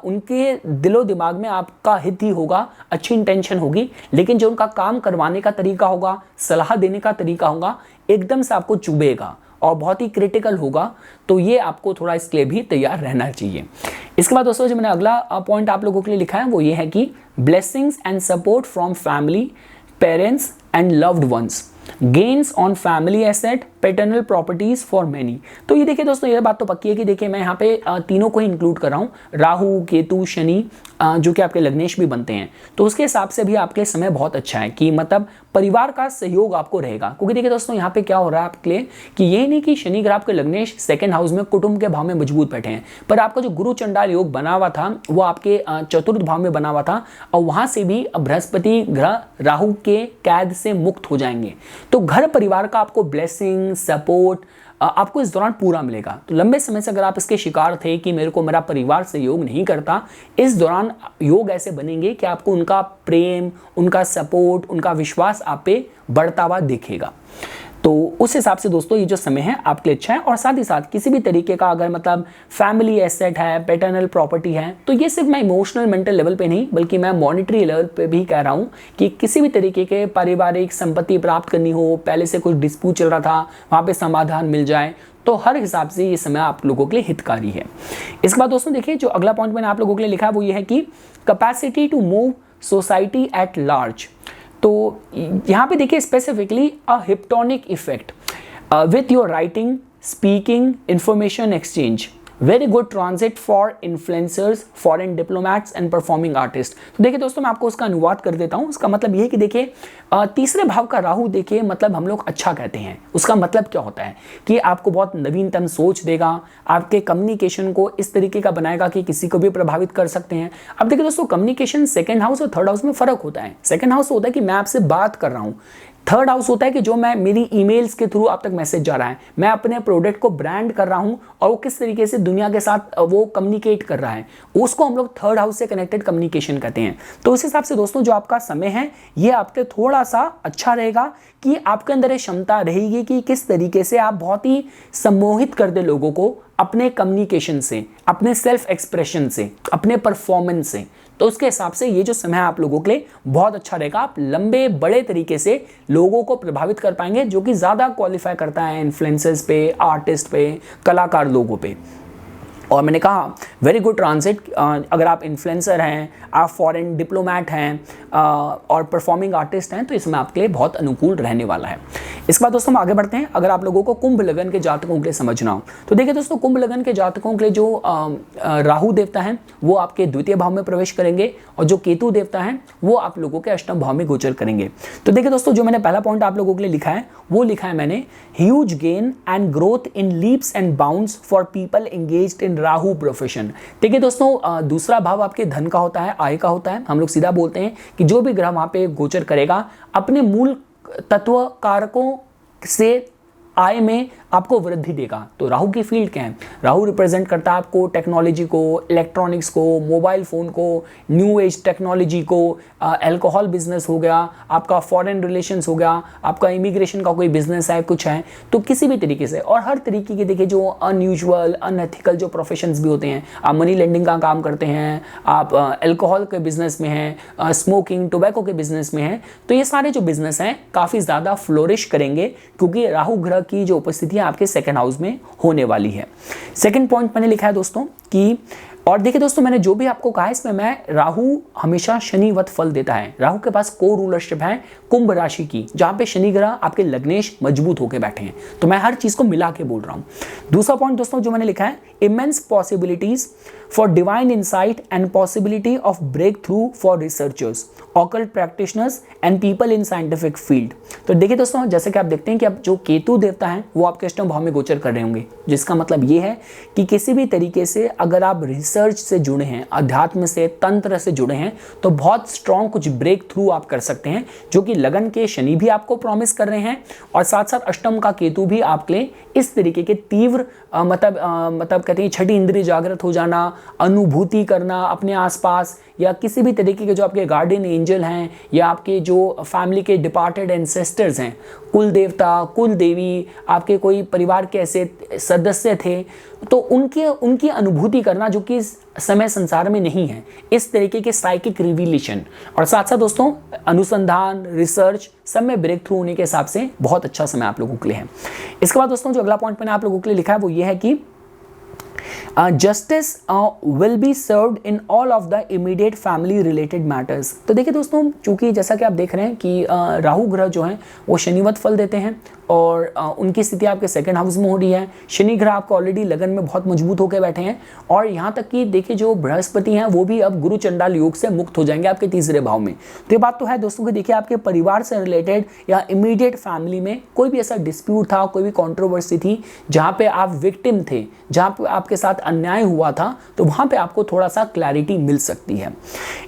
उनके दिलो दिमाग में आपका हित ही होगा, अच्छी इंटेंशन होगी, लेकिन जो उनका काम करवाने का तरीका होगा, सलाह देने का तरीका होगा, एकदम से आपको चुभेगा और बहुत ही क्रिटिकल होगा। तो ये आपको थोड़ा इसके लिए भी तैयार रहना चाहिए। इसके बाद दोस्तों जो मैंने अगला पॉइंट आप लोगों के लिए लिखा है वो ये है कि blessings and support from family, parents and loved ones, gains on family asset, paternal properties for many. तो ये देखिए दोस्तों, ये बात तो पक्की है कि देखिए मैं यहाँ पे तीनों को ही इंक्लूड कर रहा हूँ, राहु, केतु, शनि, जो कि आपके लग्नेश भी बनते हैं। तो उसके हिसाब से भी आपके समय बहुत अच्छा है कि मतलब परिवार का सहयोग आपको रहेगा। क्योंकि देखिए दोस्तों यहाँ पे क्या हो रहा है आपके लिए कि ये नहीं कि शनि ग्रह आपके लग्नेश सेकंड हाउस में कुटुंब के भाव में मजबूत बैठे हैं, पर आपका जो गुरु चंडाल योग बना हुआ था वो आपके चतुर्थ भाव में बना हुआ था, और वहां से भी बृहस्पति ग्रह राहु के कैद से मुक्त हो जाएंगे। तो घर परिवार का आपको ब्लेसिंग, सपोर्ट आपको इस दौरान पूरा मिलेगा। तो लंबे समय से अगर आप इसके शिकार थे कि मेरे को मेरा परिवार सहयोग नहीं करता, इस दौरान योग ऐसे बनेंगे कि आपको उनका प्रेम, उनका सपोर्ट, उनका विश्वास आप पे बढ़ता हुआ दिखेगा। तो उस हिसाब से दोस्तों ये जो समय है आपके लिए अच्छा है। और साथ ही साथ किसी भी तरीके का अगर मतलब फैमिली एसेट है, पैटर्नल प्रॉपर्टी है, तो ये सिर्फ मैं इमोशनल मेंटल लेवल पे नहीं बल्कि मैं मॉनेटरी लेवल पे भी कह रहा हूँ कि किसी भी तरीके के पारिवारिक संपत्ति प्राप्त करनी हो, पहले से कुछ डिस्प्यूट चल रहा था वहाँ पे समाधान मिल जाए, तो हर हिसाब से ये समय आप लोगों के लिए हितकारी है। इसके बाद दोस्तों देखिए जो अगला पॉइंट मैंने आप लोगों के लिए लिखा है वो ये है कि capacity to move society at large. तो यहाँ पे देखिए specifically a hypnotic effect with your writing, speaking, information exchange, very good transit for influencers, foreign diplomats and performing artist. तो देखिए दोस्तों मैं आपको उसका अनुवाद कर देता हूँ। उसका मतलब ये है कि देखिए तीसरे भाव का राहु देखिए मतलब हम लोग अच्छा कहते हैं। उसका मतलब क्या होता है कि आपको बहुत नवीनतम सोच देगा, आपके कम्युनिकेशन को इस तरीके का बनाएगा कि किसी को भी प्रभावित कर सकते हैं। अब देखिए दोस्तों कम्युनिकेशन सेकंड हाउस और थर्ड हाउस में फर्क होता है। सेकंड हाउस होता है कि मैं आपसे बात कर रहा हूँ, थर्ड हाउस होता है कि जो मैं मेरी ईमेल्स के थ्रू आप तक मैसेज जा रहा है, मैं अपने प्रोडक्ट को ब्रांड कर रहा हूं और वो किस तरीके से दुनिया के साथ वो कम्युनिकेट कर रहा है, उसको हम लोग थर्ड हाउस से कनेक्टेड कम्युनिकेशन कहते हैं। तो उस हिसाब से दोस्तों जो आपका समय है ये आपके थोड़ा सा अच्छा रहेगा कि आपके अंदर ये क्षमता रहेगी कि किस तरीके से आप बहुत ही सम्मोहित कर दे लोगों को अपने कम्युनिकेशन से, अपने सेल्फ एक्सप्रेशन से, अपने परफॉर्मेंस से। तो उसके हिसाब से ये जो समय है आप लोगों के लिए बहुत अच्छा रहेगा। आप लंबे बड़े तरीके से लोगों को प्रभावित कर पाएंगे, जो कि ज़्यादा क्वालिफाई करता है इन्फ्लुएंसर्स पे, आर्टिस्ट पे, कलाकार लोगों पे। और मैंने कहा वेरी गुड ट्रांजिट, अगर आप इन्फ्लुएंसर हैं, आप फॉरेन डिप्लोमैट हैं और परफॉर्मिंग आर्टिस्ट हैं, तो इसमें आपके लिए बहुत अनुकूल रहने वाला है। इसके बाद दोस्तों हम आगे बढ़ते हैं। अगर आप लोगों को कुंभ लगन के जातकों के लिए समझना हो तो देखिए दोस्तों कुंभ लगन के जातकों के लिए जो राहु देवता है वो आपके द्वितीय भाव में प्रवेश करेंगे और जो केतु देवता है वो आप लोगों के अष्टम भाव में गोचर करेंगे। तो देखिए दोस्तों जो मैंने पहला पॉइंट आप लोगों के लिए लिखा है वो लिखा है मैंने, huge gain and growth in leaps and bounds for people engaged in Rahu profession. देखिए दोस्तों दूसरा भाव आपके धन का होता है, आय का होता है। हम लोग सीधा बोलते हैं कि जो भी ग्रह वहां पे गोचर करेगा अपने मूल तत्व कारकों से आय में आपको वृद्धि देगा। तो राहु की फील्ड क्या है? राहु रिप्रेजेंट करता है आपको टेक्नोलॉजी को, इलेक्ट्रॉनिक्स को, मोबाइल फोन को, न्यू एज टेक्नोलॉजी को, अल्कोहल बिजनेस हो गया, आपका फॉरेन रिलेशंस हो गया, आपका इमिग्रेशन का कोई बिजनेस है, कुछ है, तो किसी भी तरीके से। और हर तरीके के देखिए जो अनयूजुअल, अनएथिकल जो प्रोफेशंस भी होते हैं, आप मनी लेंडिंग का काम करते हैं, आप अल्कोहल के बिजनेस में हैं, स्मोकिंग, टोबैको के बिजनेस में हैं, तो ये सारे जो बिजनेस हैं काफ़ी ज़्यादा फ्लोरिश करेंगे क्योंकि राहु ग्रह की जो उपस्थिति आपके सेकंड हाउस में होने वाली है। सेकंड पॉइंट मैंने लिखा है दोस्तों कि और देखिए दोस्तों, मैंने जो भी आपको कहा इसमें मैं राहु हमेशा शनिवत फल देता है। राहु के पास को रूलरशिप है कुंभ राशि की, जहां पे शनि ग्रह आपके लग्नेश मजबूत होकर बैठे हैं। तो मैं हर चीज को मिला के बोल रहा हूं। दूसरा पॉइंट दोस्तों जो मैंने लिखा है, immense possibilities for divine insight and possibility of breakthrough for researchers, occult practitioners and people in scientific field. तो देखिए दोस्तों, जैसे कि आप देखते हैं कि अब जो केतु देवता है वो आपके अष्टम भाव में गोचर कर रहे होंगे, जिसका मतलब ये है कि किसी भी तरीके से अगर आप रिसर्च से जुड़े हैं, अध्यात्म से, तंत्र से जुड़े हैं, तो बहुत स्ट्रॉन्ग कुछ ब्रेक थ्रू आप कर सकते हैं, जो कि लगन के शनि भी आपको प्रॉमिस कर रहे हैं और साथ साथ अष्टम का केतु भी आपके लिए इस तरीके के तीव्र मतलब कहते हैं छठी इंद्रिय जागृत हो जाना, अनुभूति करना अपने आसपास, या किसी भी तरीके के जो आपके गार्डियन एंजल हैं या आपके जो फैमिली के डिपार्टेड एंसेस्टर्स हैं, कुल देवता, कुल देवी, आपके कोई परिवार के ऐसे सदस्य थे, तो उनकी अनुभूति करना जो कि इस समय संसार में नहीं है, इस तरीके के साइकिक रिवीलेशन। और साथ साथ दोस्तों अनुसंधान, रिसर्च सब में ब्रेक थ्रू होने के हिसाब से बहुत अच्छा समय आप लोगों के लिए है। इसके बाद दोस्तों जो अगला पॉइंट मैंने आप लोगों के लिए लिखा है वो ये है कि justice will be served in all of the immediate family related matters. तो देखिए दोस्तों, चूंकि जैसा कि आप देख रहे हैं कि राहु ग्रह जो हैं वो शनिवत फल देते हैं और उनकी स्थिति आपके सेकंड हाउस में हो रही है। शनि ग्रह आपको ऑलरेडी लगन में बहुत मजबूत होकर बैठे हैं और यहाँ तक कि देखिए जो बृहस्पति हैं वो भी अब गुरु चंडाल योग से मुक्त हो जाएंगे आपके तीसरे भाव में। तो ये बात तो है दोस्तों कि देखिए आपके परिवार से रिलेटेड या इमीडिएट फैमिली में कोई भी ऐसा डिस्प्यूट था, कोई भी कॉन्ट्रोवर्सी थी जहाँ पे आप विक्टिम थे, जहाँ पे आपके साथ अन्याय हुआ था, तो वहाँ पे आपको थोड़ा सा क्लैरिटी मिल सकती है।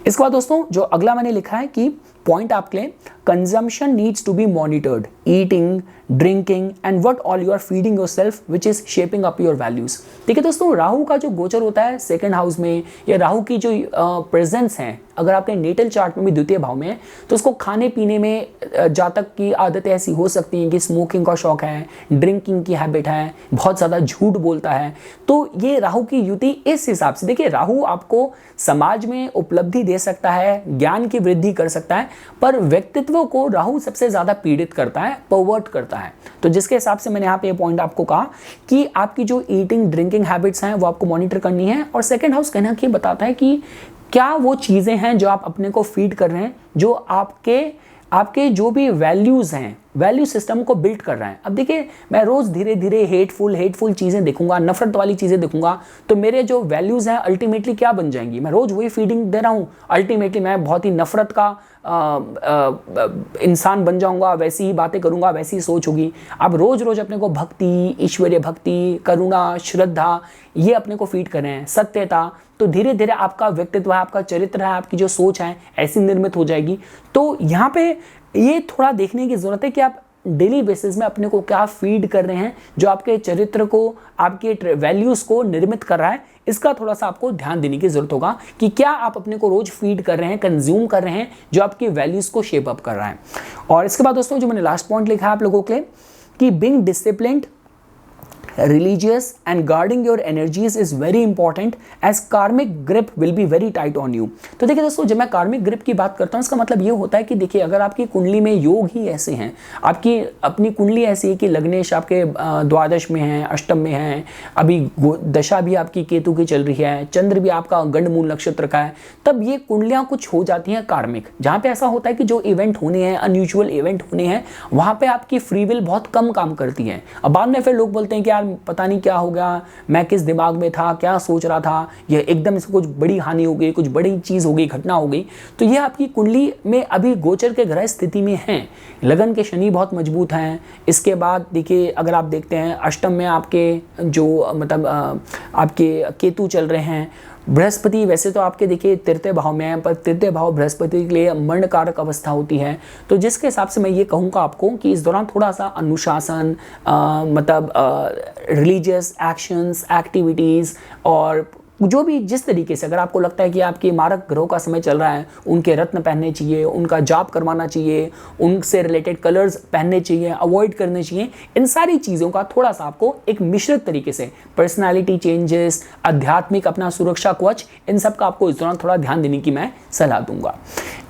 इसके बाद दोस्तों जो अगला मैंने लिखा है कि पॉइंट आपके लिए, consumption needs to be monitored, eating, drinking and what all you are feeding yourself which is shaping up your values. देखिए दोस्तों, राहु का जो गोचर होता है सेकंड हाउस में, या राहु की जो प्रेजेंस है अगर आपके नेटल चार्ट में भी द्वितीय भाव में है, तो उसको खाने पीने में जातक की आदतें ऐसी हो सकती हैं कि स्मोकिंग का शौक है, ड्रिंकिंग की हैबिट है, बहुत ज़्यादा झूठ बोलता है। तो ये राहु की युति इस हिसाब से, देखिए राहु आपको समाज में उपलब्धि दे सकता है, ज्ञान की वृद्धि कर सकता है, पर व्यक्तित्व को राहु सबसे ज़्यादा पीड़ित करता है, परवर्ट करता है। तो जिसके हिसाब से मैंने यहाँ पे ये पॉइंट आपको कहा कि आपकी जो ईटिंग ड्रिंकिंग हैबिट्स हैं वो आपको मॉनिटर करनी है। और सेकेंड हाउस कहना कि बताता है कि क्या वो चीज़ें हैं जो आप अपने को फीड कर रहे हैं, जो आपके जो भी वैल्यूज़ हैं, वैल्यू सिस्टम को बिल्ड कर रहा है। अब देखिए, मैं रोज़ धीरे धीरे हेटफुल चीज़ें देखूंगा, नफरत वाली चीज़ें देखूंगा, तो मेरे जो वैल्यूज़ हैं अल्टीमेटली क्या बन जाएंगी? मैं रोज़ वही फीडिंग दे रहा हूँ, अल्टीमेटली मैं बहुत ही नफरत का इंसान बन जाऊंगा, वैसी ही बातें करूंगा, वैसी ही सोच होगी। आप रोज़ रोज़ अपने को भक्ति, ईश्वरीय भक्ति, करुणा, श्रद्धा ये अपने को फीड कर रहे हैं, सत्यता, तो धीरे धीरे आपका व्यक्तित्व है, आपका चरित्र है, आपकी जो सोच है ऐसी निर्मित हो जाएगी। तो यहाँ पे ये थोड़ा देखने की जरूरत है कि आप डेली बेसिस में अपने को क्या फीड कर रहे हैं, जो आपके चरित्र को, आपके वैल्यूज को निर्मित कर रहा है। इसका थोड़ा सा आपको ध्यान देने की जरूरत होगा कि क्या आप अपने को रोज फीड कर रहे हैं, कंज्यूम कर रहे हैं, जो आपकी वैल्यूज को शेप अप कर रहा है। और इसके बाद दोस्तों जो मैंने लास्ट पॉइंट लिखा है आप लोगों के लिए कि being disciplined, religious and guarding your energies is very important as karmic grip will be very tight on you। तो देखिए दोस्तों, जब मैं कार्मिक ग्रिप की बात करता हूँ इसका मतलब ये होता है कि देखिए अगर आपकी कुंडली में योग ही ऐसे हैं, आपकी अपनी कुंडली ऐसी है कि लग्नेश आपके द्वादश में है, अष्टम में है, अभी दशा भी आपकी केतु की चल रही है, चंद्र भी आपका गंडमूल नक्षत्र का है, तब ये कुंडलियाँ कुछ हो जाती हैं कार्मिक, जहाँ पे ऐसा होता है कि जो इवेंट होने हैं, अनयूजुअल इवेंट होने हैं, वहाँ पे आपकी फ्री विल बहुत कम काम करती है। अब बाद में फिर लोग बोलते हैं कि पता नहीं क्या हो गया, मैं किस दिमाग में था, क्या सोच रहा था, ये एकदम से कुछ बड़ी हानि हो गई, कुछ बड़ी चीज हो गई, घटना हो गई। तो ये आपकी कुंडली में अभी गोचर के ग्रह स्थिति में हैं, लगन के शनि बहुत मजबूत हैं। इसके बाद देखिए अगर आप देखते हैं अष्टम में आपके जो मतलब आपके केतु चल रहे हैं, बृहस्पति वैसे तो आपके देखिए तृतीय भाव में है, पर तृतीय भाव बृहस्पति के लिए मरणकारक अवस्था होती है। तो जिसके हिसाब से मैं ये कहूँगा आपको कि इस दौरान थोड़ा सा अनुशासन, मतलब रिलीजियस एक्शंस, एक्टिविटीज़, और जो भी जिस तरीके से अगर आपको लगता है कि आपके मारक ग्रहों का समय चल रहा है, उनके रत्न पहनने चाहिए, उनका जाप करवाना चाहिए, उनसे रिलेटेड कलर्स पहनने चाहिए, अवॉइड करने चाहिए। इन सारी चीज़ों का थोड़ा सा आपको एक मिश्रित तरीके से पर्सनालिटी चेंजेस, आध्यात्मिक अपना सुरक्षा कवच, इन सब का आपको इस दौरान थोड़ा ध्यान देने की मैं सलाह दूंगा।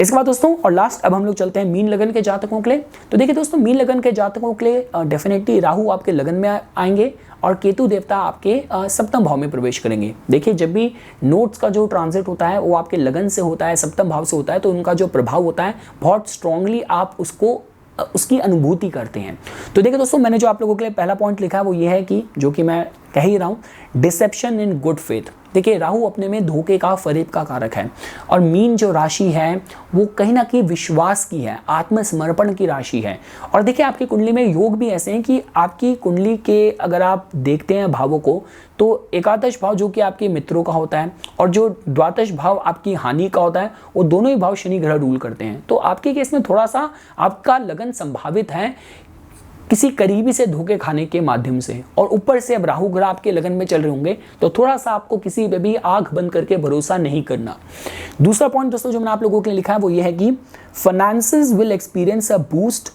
इसके बाद दोस्तों और लास्ट अब हम लोग चलते हैं मीन लगन के जातकों के लिए। तो देखिए दोस्तों, मीन लगन के जातकों के लिए डेफिनेटली राहु आपके लगन में आएंगे और केतु देवता आपके सप्तम भाव में प्रवेश करेंगे। देखिए जब भी नोट्स का जो ट्रांजिट होता है वो आपके लगन से होता है, सप्तम भाव से होता है, तो उनका जो प्रभाव होता है बहुत स्ट्रांगली आप उसकी अनुभूति करते हैं। तो देखिए दोस्तों, मैंने जो आप लोगों के लिए पहला पॉइंट लिखा है वो ये है कि जो कि मैं कह ही रहा हूँ, डिसेप्शन इन गुड फेथ। देखिए राहु अपने में धोखे का, फरेब का कारक है, और मीन जो राशि है वो कहीं ना कहीं विश्वास की है, आत्मसमर्पण की राशि है। और देखिए आपकी कुंडली में योग भी ऐसे हैं कि आपकी कुंडली के अगर आप देखते हैं भावों को, तो एकादश भाव जो कि आपके मित्रों का होता है और जो द्वादश भाव आपकी हानि का होता है, वो दोनों ही भाव शनि ग्रह रूल करते हैं। तो आपके केस में थोड़ा सा आपका लगन संभावित है किसी करीबी से धोखे खाने के माध्यम से, और ऊपर से अब राहु ग्रह आपके लगन में चल रहे होंगे, तो थोड़ा सा आपको किसी पे भी आंख बंद करके भरोसा नहीं करना। दूसरा पॉइंट दोस्तों जो मैंने आप लोगों के लिए लिखा है वो ये है कि finances will experience a boost,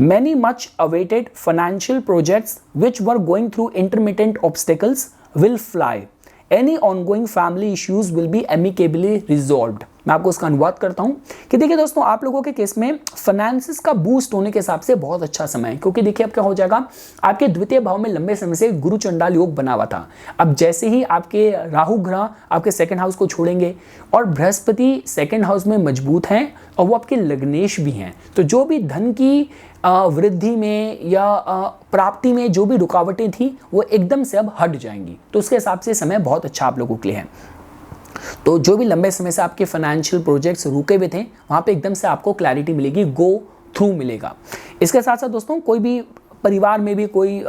many much awaited financial projects which were going through intermittent obstacles will fly, any ongoing family issues will be amicably resolved। मैं आपको इसका अनुवाद करता हूं कि देखिए दोस्तों, आप लोगों के केस में फाइनेंसेस का बूस्ट होने के हिसाब से बहुत अच्छा समय है, क्योंकि देखिए अब क्या हो जाएगा, आपके द्वितीय भाव में लंबे समय से गुरु चंडाल योग बना हुआ था। अब जैसे ही आपके राहु ग्रह आपके सेकंड हाउस को छोड़ेंगे और बृहस्पति सेकंड हाउस में मजबूत हैं और वो आपके लग्नेश भी हैं, तो जो भी धन की वृद्धि में या प्राप्ति में जो भी रुकावटें थी वो एकदम से अब हट जाएंगी। तो उसके हिसाब से समय बहुत अच्छा आप लोगों के लिए है। तो जो भी लंबे समय से आपके फाइनेंशियल प्रोजेक्ट्स रुके हुए थे, वहां पे एकदम से आपको क्लैरिटी मिलेगी, गो थ्रू मिलेगा। इसके साथ साथ दोस्तों, कोई भी परिवार में भी कोई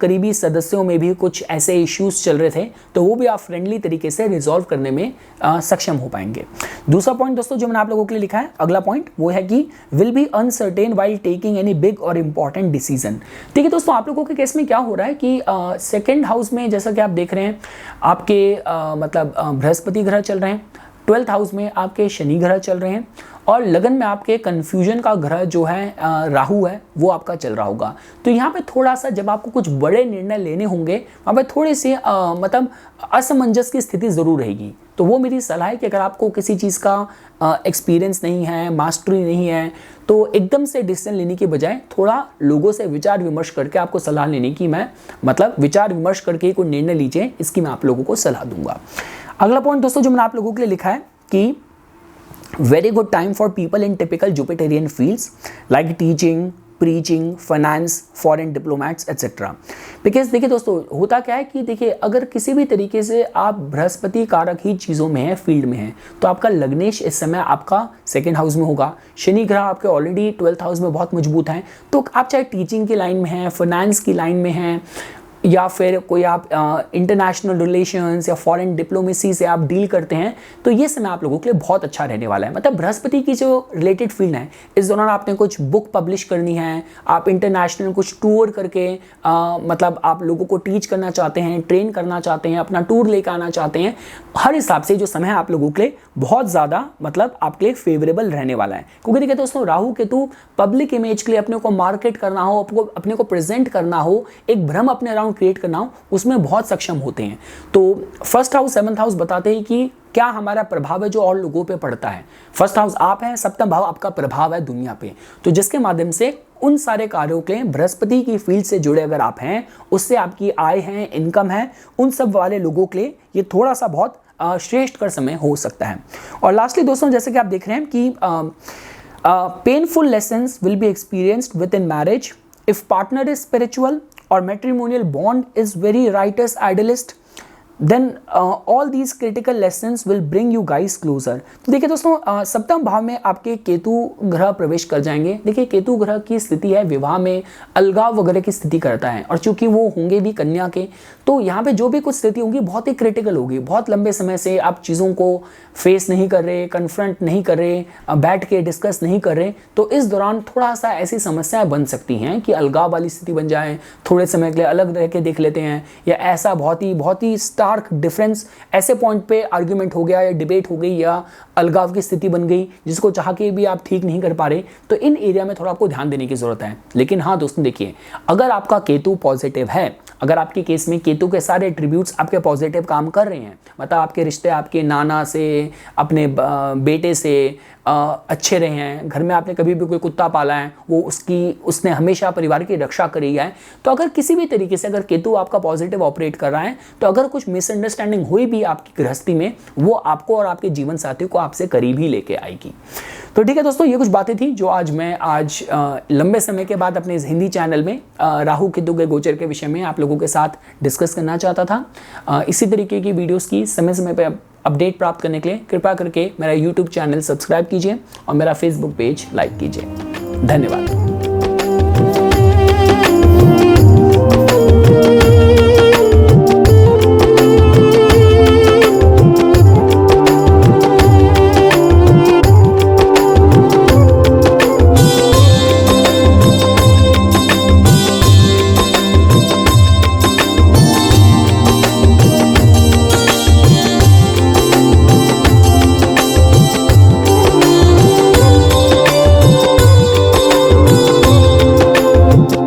करीबी सदस्यों में भी कुछ ऐसे इश्यूज चल रहे थे, तो वो भी आप फ्रेंडली तरीके से रिजॉल्व करने में सक्षम हो पाएंगे। दूसरा पॉइंट दोस्तों जो मैंने आप लोगों के लिए लिखा है, अगला पॉइंट वो है कि will be uncertain while taking any big और इंपॉर्टेंट डिसीजन। देखिए दोस्तों, आप लोगों के केस में क्या हो रहा है कि सेकेंड हाउस में जैसा कि आप देख रहे हैं आपके मतलब बृहस्पति ग्रह चल रहे हैं, 12th हाउस में आपके शनि ग्रह चल रहे हैं, और लगन में आपके कंफ्यूजन का ग्रह जो है राहु है वो आपका चल रहा होगा। तो यहाँ पे थोड़ा सा जब आपको कुछ बड़े निर्णय लेने होंगे, वहाँ पे थोड़ी सी मतलब असमंजस की स्थिति ज़रूर रहेगी। तो वो मेरी सलाह है कि अगर आपको किसी चीज़ का एक्सपीरियंस नहीं है, मास्टरी नहीं है, तो एकदम से डिसीजन लेने की बजाय थोड़ा लोगों से विचार विमर्श करके आपको सलाह लेने की मैं मतलब विचार विमर्श करके कोई निर्णय लीजिए, इसकी मैं आप लोगों को सलाह दूंगा। अगला पॉइंट दोस्तों जो मैंने आप लोगों के लिए लिखा है कि very good time for people in typical Jupiterian fields like teaching, preaching, finance, foreign diplomats etc. Because देखिए दोस्तों, होता क्या है कि देखिए अगर किसी भी तरीके से आप बृहस्पति कारक ही चीज़ों में है, फील्ड में है, तो आपका लग्नेश इस समय आपका सेकेंड हाउस में होगा, शनि ग्रह आपके ऑलरेडी 12th हाउस में बहुत मजबूत हैं। तो आप चाहे टीचिंग की लाइन में हैं, फाइनेंस की लाइन में हैं, या फिर कोई आप इंटरनेशनल रिलेशंस या फॉरेन डिप्लोमेसी से आप डील करते हैं, तो ये समय आप लोगों के लिए बहुत अच्छा रहने वाला है। मतलब बृहस्पति की जो रिलेटेड फील्ड है, इस दौरान आपने कुछ बुक पब्लिश करनी है, आप इंटरनेशनल कुछ टूर करके मतलब आप लोगों को टीच करना चाहते हैं, ट्रेन करना चाहते हैं, अपना टूर लेकर आना चाहते हैं, हर हिसाब से जो समय है आप लोगों के लिए बहुत ज़्यादा मतलब आपके लिए फेवरेबल रहने वाला है। क्योंकि देखिए दोस्तों, राहु केतु पब्लिक इमेज के लिए अपने को मार्केट करना हो, अपने को प्रेजेंट करना हो, एक भ्रम अपने अराउंड क्रिएट करना हो, उसमें बहुत सक्षम होते हैं। तो फर्स्ट हाउस, सेवंथ हाउस बताते हैं कि क्या हमारा प्रभाव है जो और लोगों पे पड़ता है। फर्स्ट हाउस आप हैं, सप्तम भाव आपका प्रभाव है दुनिया पे, तो जिसके माध्यम से उन सारे कार्यों के बृहस्पति की फील्ड से जुड़े अगर आप हैं, उससे आपकी आय है, इनकम है, उन सब वाले लोगों के लिए ये थोड़ा सा बहुत श्रेष्ठ कर समय हो सकता है। और लास्टली दोस्तों, जैसे कि आप देख रहे हैं कि painful lessons will be experienced with in marriage if partner is spiritual or matrimonial bond is very righteous idealist, then all these critical lessons will bring you guys closer। तो देखिए दोस्तों, सप्तम भाव में आपके केतु ग्रह प्रवेश कर जाएंगे। देखिए केतु ग्रह की स्थिति है विवाह में अलगाव वगैरह की स्थिति करता है, और चूंकि वो होंगे भी कन्या के, तो यहाँ पे जो भी कुछ स्थिति होगी बहुत ही क्रिटिकल होगी। बहुत लंबे समय से आप चीज़ों को फेस नहीं कर रहे, कन्फ्रंट नहीं कर रहे, बैठ के डिस्कस नहीं कर रहे, तो इस दौरान थोड़ा सा ऐसी समस्याएं बन सकती हैं कि अलगाव वाली स्थिति बन जाए, थोड़े समय के लिए अलग रह के देख लेते हैं, या ऐसा बहुत ही स्टार्क डिफरेंस ऐसे पॉइंट पे आर्ग्यूमेंट हो गया या डिबेट हो गई या अलगाव की स्थिति बन गई जिसको चाह के भी आप ठीक नहीं कर पा रहे। तो इन एरिया में थोड़ा आपको ध्यान देने की जरूरत है। लेकिन हाँ दोस्तों, देखिए अगर आपका केतु पॉजिटिव है, अगर आपके केस में केतु के सारे एट्रीब्यूट्स आपके पॉजिटिव काम कर रहे हैं, मतलब आपके रिश्ते आपके नाना से, अपने बेटे से अच्छे रहे हैं, घर में आपने कभी भी कोई कुत्ता पाला है, वो उसने हमेशा परिवार की रक्षा करी है, तो अगर किसी भी तरीके से अगर केतु आपका पॉजिटिव ऑपरेट कर रहा है, तो अगर कुछ मिसअंडरस्टैंडिंग हुई भी आपकी गृहस्थी में, वो आपको और आपके जीवन साथियों को आपसे करीब ही लेके आएगी। तो ठीक है दोस्तों, ये कुछ बातें थी जो आज लंबे समय के बाद अपने इस हिंदी चैनल में राहु केतु के गोचर के विषय में आप लोगों के साथ डिस्कस करना चाहता था। इसी तरीके की वीडियोस की समय समय पर अपडेट प्राप्त करने के लिए कृपया करके मेरा यूट्यूब चैनल सब्सक्राइब कीजिए और मेरा फेसबुक पेज लाइक कीजिए। धन्यवाद।